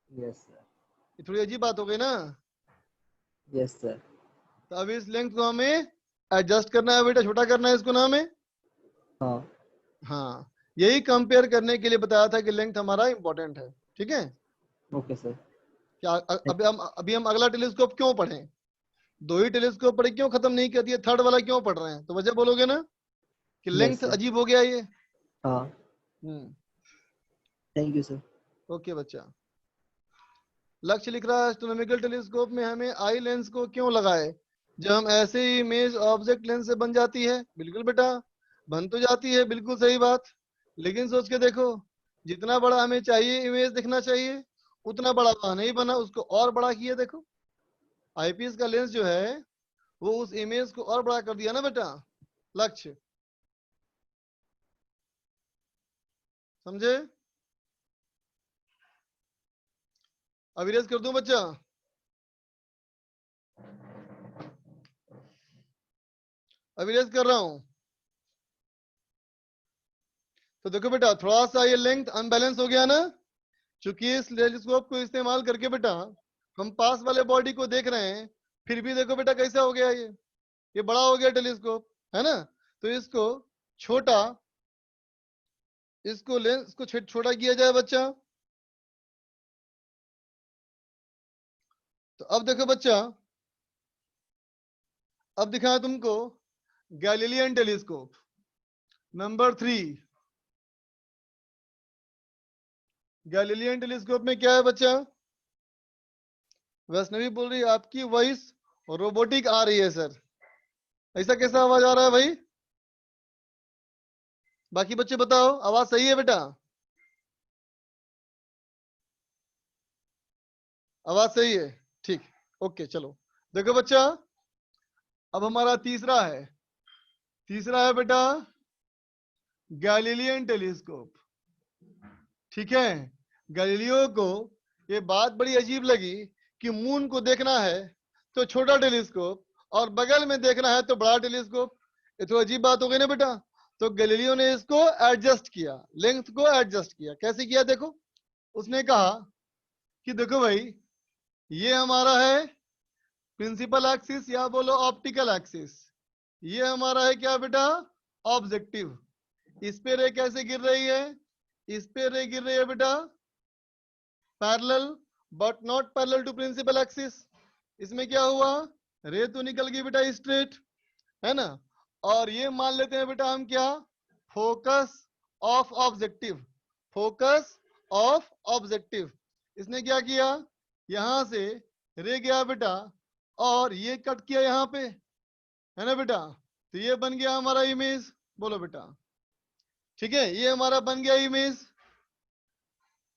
Yes sir. ये थोड़ी अजीब बात हो गई ना। Yes sir. तो अब इस लेंथ को हमें एडजस्ट करना है बेटा, छोटा करना है इसको ना हमें। हाँ। हाँ, यही कंपेयर करने के लिए बताया था कि लेंथ हमारा इंपॉर्टेंट है, ठीक है। Okay sir. क्या अभी हम अगला टेलीस्कोप क्यों पढ़ें, 2 ही टेलीस्कोप पढ़े, क्यों खत्म नहीं कर दिया, थर्ड वाला क्यों पढ़ रहे हैं, तो वजह बोलोगे ना कि यस लेंथ सर। अजीब हो गया ये। हाँ। Thank you sir. ओके बच्चा। लक्ष्य लिख रहा है एस्ट्रोनॉमिकल टेलीस्कोप में हमें आई लेंस को क्यों लगाए, जब हम ऐसे ही इमेज ऑब्जेक्ट लेंस से बन जाती है। बिल्कुल बेटा, बन तो जाती है, बिल्कुल सही बात। लेकिन सोच के देखो, जितना बड़ा हमें चाहिए इमेज दिखना चाहिए उतना बड़ा वहां नहीं बना, उसको और बड़ा किया। देखो आईपीएस का लेंस जो है वो उस इमेज को और बड़ा कर दिया ना बेटा। लक्ष्य समझे। अब इरेज कर दूं बच्चा, अब इरेज कर रहा हूं। तो देखो बेटा थोड़ा सा ये लेंथ अनबैलेंस हो गया ना, क्योंकि इस टेलीस्कोप को इस्तेमाल करके बेटा हम पास वाले बॉडी को देख रहे हैं, फिर भी देखो बेटा कैसा हो गया ये बड़ा हो गया टेलीस्कोप, है ना। तो इसको छोटा, इसको लेंस को छोटा किया जाए बच्चा। तो अब देखो बच्चा, अब दिखाया तुमको Galilean telescope number 3। Galilean telescope में क्या है बच्चा? वैष्णवी बोल रही है आपकी वॉइस रोबोटिक आ रही है सर। ऐसा कैसा आवाज आ रहा है भाई? बाकी बच्चे बताओ, आवाज सही है बेटा? आवाज सही है? ठीक, ओके चलो। देखो बच्चा, अब हमारा तीसरा है बेटा गैलीलियन टेलीस्कोप। ठीक है, गैलीलियो को ये बात बड़ी अजीब लगी कि मून को देखना है तो छोटा टेलीस्कोप और बगल में देखना है तो बड़ा टेलीस्कोप। ये तो अजीब बात हो गई ना बेटा। तो गैलीलियो ने इसको एडजस्ट किया, लेंथ को एडजस्ट किया। कैसे किया देखो, उसने कहा कि देखो भाई, ये हमारा है प्रिंसिपल एक्सिस या बोलो ऑप्टिकल एक्सिस। ये हमारा है क्या बेटा? ऑब्जेक्टिव। इस पे रे कैसे गिर रही है? इस पे रे गिर रही है बेटा parallel, but not parallel to principal axis. इसमें क्या हुआ? रे तो निकल गई बेटा स्ट्रेट, है ना। और ये मान लेते हैं बेटा हम क्या? Focus of objective. Focus of objective. इसने क्या किया? यहां से रे गया बेटा और ये कट किया यहाँ पे, है ना बेटा। तो ये बन गया हमारा इमेज। बोलो बेटा, ठीक है, ये हमारा बन गया इमेज।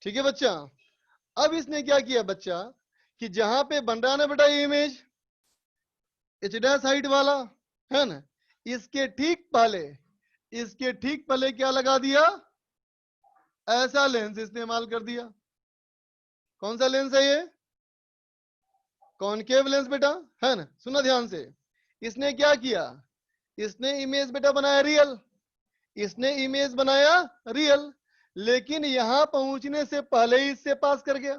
ठीक है बच्चा। अब इसने क्या किया बच्चा कि जहां पे बन रहा है ना बेटा ये इमेज एच डैश हाइट वाला, है ना, इसके ठीक पहले क्या लगा दिया? ऐसा लेंस इस्तेमाल कर दिया। कौन सा लेंस है ये? कॉनकेव लेंस बेटा, है ना। सुनो ध्यान से, इसने क्या किया? इसने इमेज बेटा बनाया रियल। इसने इमेज बनाया रियल, लेकिन यहां पहुंचने से पहले ही इससे पास कर गया,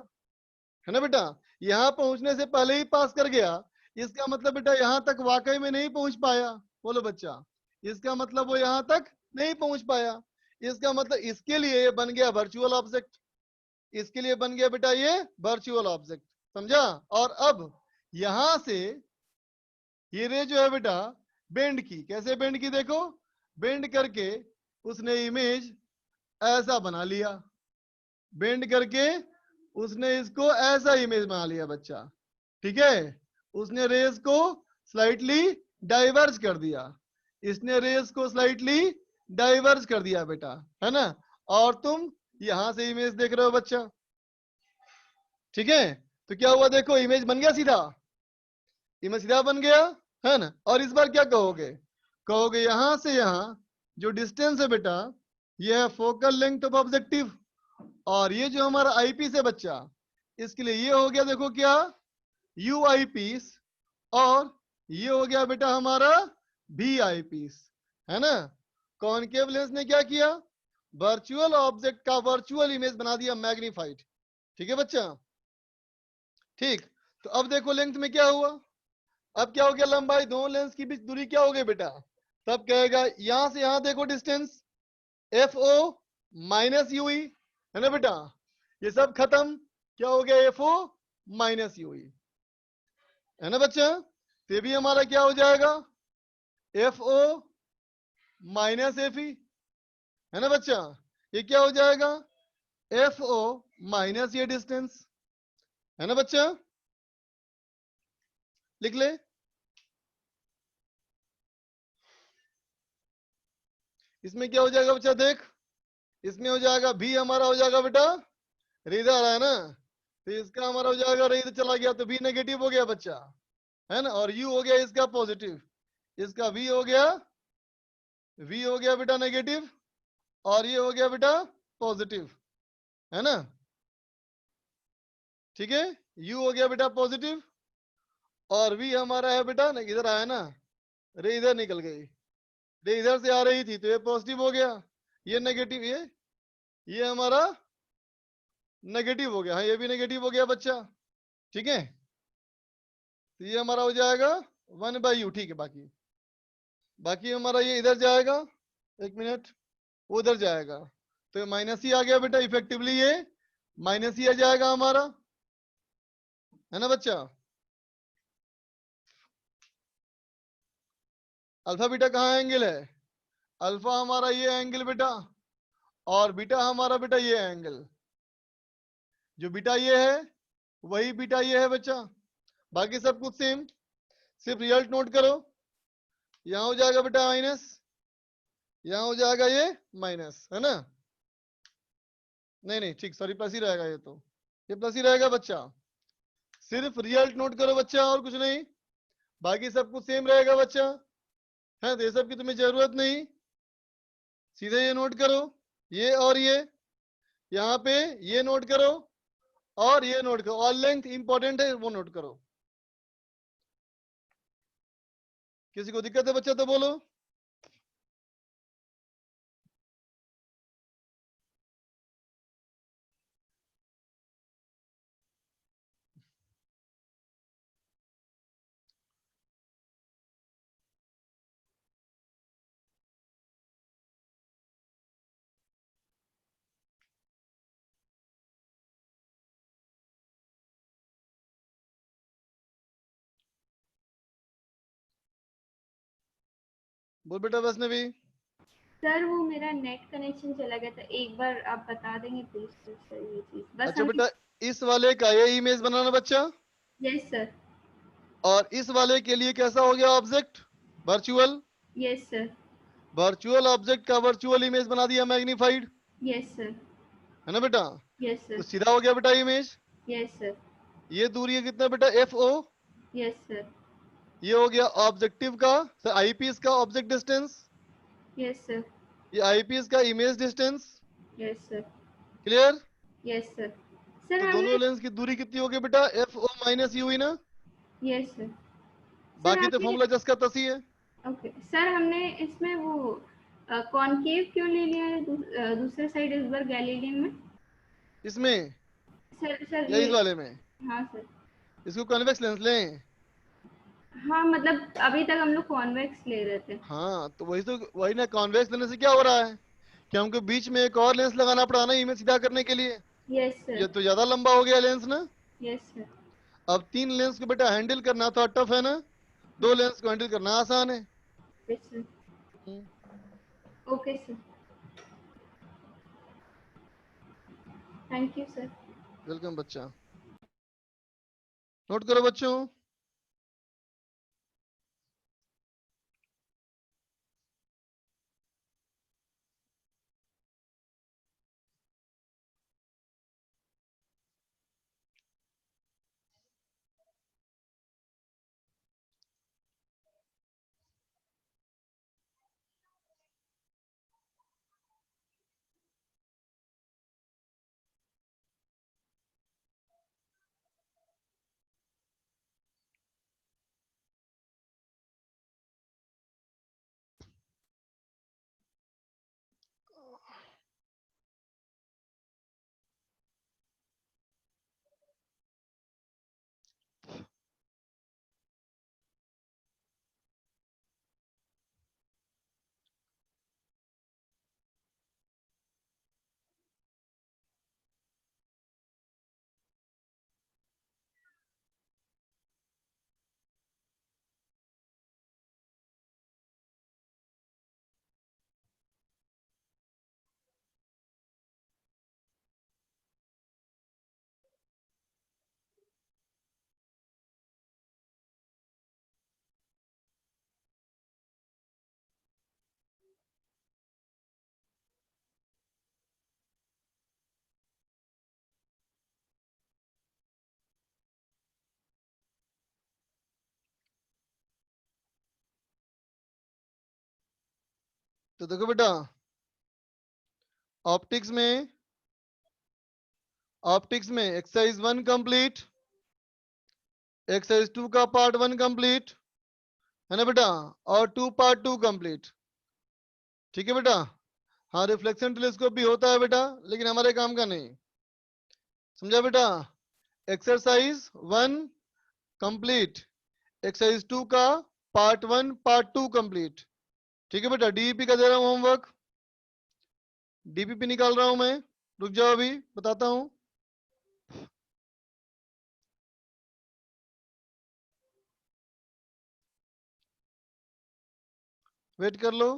है ना बेटा। यहां पहुंचने से पहले ही पास कर गया। इसका मतलब बेटा यहां तक वाकई में नहीं पहुंच पाया। बोलो बच्चा, इसका मतलब वो यहां तक नहीं पहुंच पाया। इसका मतलब इसके लिए ये बन गया वर्चुअल ऑब्जेक्ट। इसके लिए बन गया बेटा ये वर्चुअल ऑब्जेक्ट, समझा। और अब यहां से ये रे जो है बेटा बेंड की। कैसे बेंड की? देखो, बेंड करके उसने इमेज ऐसा बना लिया। बेंड करके उसने इसको ऐसा इमेज बना लिया बच्चा। ठीक है, उसने रेस को स्लाइटली डाइवर्ज कर दिया। इसने रेस को स्लाइटली डाइवर्ज कर दिया बेटा, है ना। और तुम यहां से इमेज देख रहे हो बच्चा। ठीक है, तो क्या हुआ देखो, इमेज बन गया सीधा। इमेज सीधा बन गया, है ना। और इस बार क्या कहोगे? कहोगे यहां से यहां जो डिस्टेंस है बेटा, ये है फोकल लेंथ ऑफ ऑब्जेक्टिव। और ये जो हमारा आई पीस है बच्चा, इसके लिए ये हो गया देखो क्या? U eye piece. और ये हो गया बेटा हमारा भी आई पीस, है ना। कॉनकेव लेंस ने क्या किया? वर्चुअल ऑब्जेक्ट का वर्चुअल इमेज बना दिया, मैग्नीफाइड। ठीक है बच्चा, ठीक। तो अब देखो लेंथ में क्या हुआ। अब क्या हो गया? लंबाई, दोनों लेंस की बीच दूरी क्या हो गई बेटा? तब कहेगा यहां से यहां देखो distance f o minus u e, है ना बेटा। ये सब खत्म, क्या हो गया? एफ ओ माइनस यूई, है ना बच्चा। तो ये भी हमारा क्या हो जाएगा? F o minus f e, है ना बच्चा। ये क्या हो जाएगा? एफ ओ माइनस ये डिस्टेंस, है ना बच्चा। लिख ले। इसमें क्या हो जाएगा बच्चा? देख, इसमें हो जाएगा भी हमारा हो जाएगा बेटा इधर आ रहा है ना, तो इसका हमारा हो जाएगा इधर चला गया तो भी नेगेटिव हो गया बच्चा, है ना। और यू हो गया इसका पॉजिटिव, इसका वी हो गया बेटा नेगेटिव, और ये हो गया बेटा पॉजिटिव, है ना। ठीक है, यू हो गया बेटा पॉजिटिव और वी हमारा है बेटा इधर आया ना, रे इधर निकल गई, रे इधर से आ रही थी तो ये पॉजिटिव हो गया, ये नेगेटिव, ये हमारा नेगेटिव हो गया। हाँ, ये भी नेगेटिव हो गया बच्चा। ठीक है, तो ये हमारा हो जाएगा 1/u। ठीक है, बाकी हमारा ये इधर जाएगा, एक मिनट, वो उधर जाएगा, तो माइनस ही आ गया बेटा। इफेक्टिवली ये माइनस ही आ जाएगा हमारा, है ना बच्चा। अल्फा बीटा कहाँ एंगल है? अल्फा हमारा ये एंगल बेटा, और बीटा हमारा बेटा ये एंगल, जो बीटा ये है वही बीटा ये है बच्चा, बाकी सब कुछ सेम, सिर्फ रिजल्ट नोट करो। यहां हो जाएगा बेटा माइनस, यहां हो जाएगा ये माइनस, है ना? नहीं नहीं ठीक, सॉरी प्लस ही रहेगा, ये प्लस ही रहेगा बच्चा। सिर्फ रिजल्ट नोट करो बच्चा, और कुछ नहीं, बाकी सब कुछ सेम रहेगा बच्चा, है तो ये सब की तुम्हें जरूरत नहीं, सीधे ये नोट करो, ये और ये, यहाँ पे ये नोट करो और ये नोट करो, और लेंथ इंपॉर्टेंट है वो नोट करो। किसी को दिक्कत है बच्चा तो बोलो। बोल बेटा वैष्णवी। सर वो मेरा नेट कनेक्शन चला गया था, एक बार आप बता देंगे प्लीज सर ये चीज बस। अच्छा बेटा, इस वाले का ये इमेज बनाना बच्चा, यस सर। और इस वाले के लिए कैसा हो गया object, virtual. Yes sir. Virtual object का वर्चुअल इमेज बना दिया मैग्नीफाइड, यस सर। है ना बेटा? यस तो सर। सीधा हो गया बेटा इमेज। Yes sir. ये दूरी है कितना बेटा, एफ ओ। Yes sir. ये हो गया ऑब्जेक्टिव का, सर आईपीएस का ऑब्जेक्ट डिस्टेंस, यस सर। ये आईपीएस का image distance. Yes sir. Clear? Yes sir. Sir तो हमने दोनों लेंस की दूरी कितनी होगी बेटा, एफ ओ माइनस यू हुई ना, यस सर। सर बाकी तो हमने फॉर्मूला जस का तसी है। ओके सर, हमने इसमें वो कॉनकेव क्यों ले लिया है दूसरे साइड इस बार गैलीलियन में? इसमें सर या ये, इस वाले में? हाँ सर। इसको कन्वेक्स लेंस लें। हाँ मतलब अभी तक हम लोग कॉन्वेक्स ले रहे थे। हाँ तो वही ना, कॉन्वेक्स लेने से क्या हो रहा है कि हमको बीच में एक और लेंस लगाना पड़ा ना इमेज सीधा करने के लिए, यस ये सर। तो ज्यादा लंबा हो गया लेंस ना। Yes sir. अब 3 लेंस को बेटा हैंडल करना तो टफ है ना, 2 लेंस को हैंडल करना आसान है। Yes sir. Okay sir, thank you sir. Welcome बच्चा, नोट करो बच्चों। तो देखो बेटा, ऑप्टिक्स में एक्सरसाइज 1 कंप्लीट, एक्सरसाइज 2 का पार्ट 1 कंप्लीट, है ना बेटा, और 2 पार्ट 2 कंप्लीट। ठीक है बेटा? हाँ रिफ्लेक्शन टेलीस्कोप भी होता है बेटा, लेकिन हमारे काम का नहीं, समझा बेटा? एक्सरसाइज 1 कंप्लीट, एक्सरसाइज 2 का पार्ट 1 पार्ट 2 कंप्लीट। ठीक है बेटा? डीईपी का दे रहा हूँ होमवर्क, डीपीपी निकाल रहा हूं मैं, रुक जाओ अभी बताता हूं। वेट कर लो।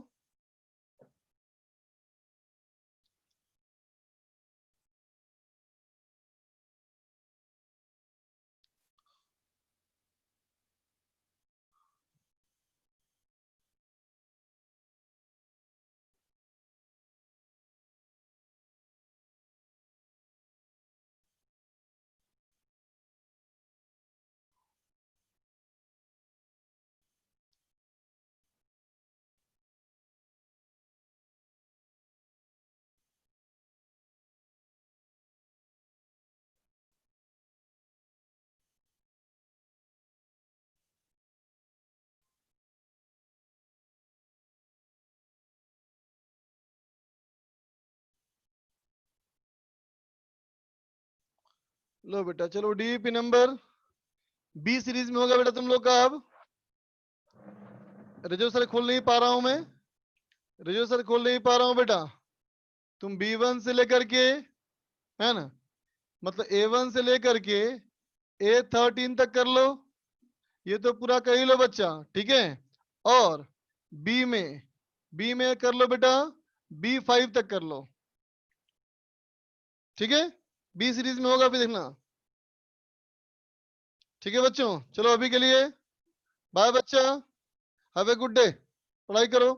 लो बेटा चलो डीईपी नंबर बी सीरीज में होगा बेटा तुम लोग का। अब रजिस्टर खोल नहीं पा रहा हूं मैं, रजिस्टर खोल नहीं पा रहा हूं बेटा। तुम B1 से लेकर के, है ना, मतलब A1 से लेकर के A13 तक कर लो, ये तो पूरा कर ही लो बच्चा, ठीक है। और बी में कर लो बेटा B5 तक कर लो, ठीक है। बी सीरीज में होगा, अभी देखना, ठीक है बच्चों। चलो अभी के लिए बाय बच्चा, हैव ए गुड डे, पढ़ाई करो।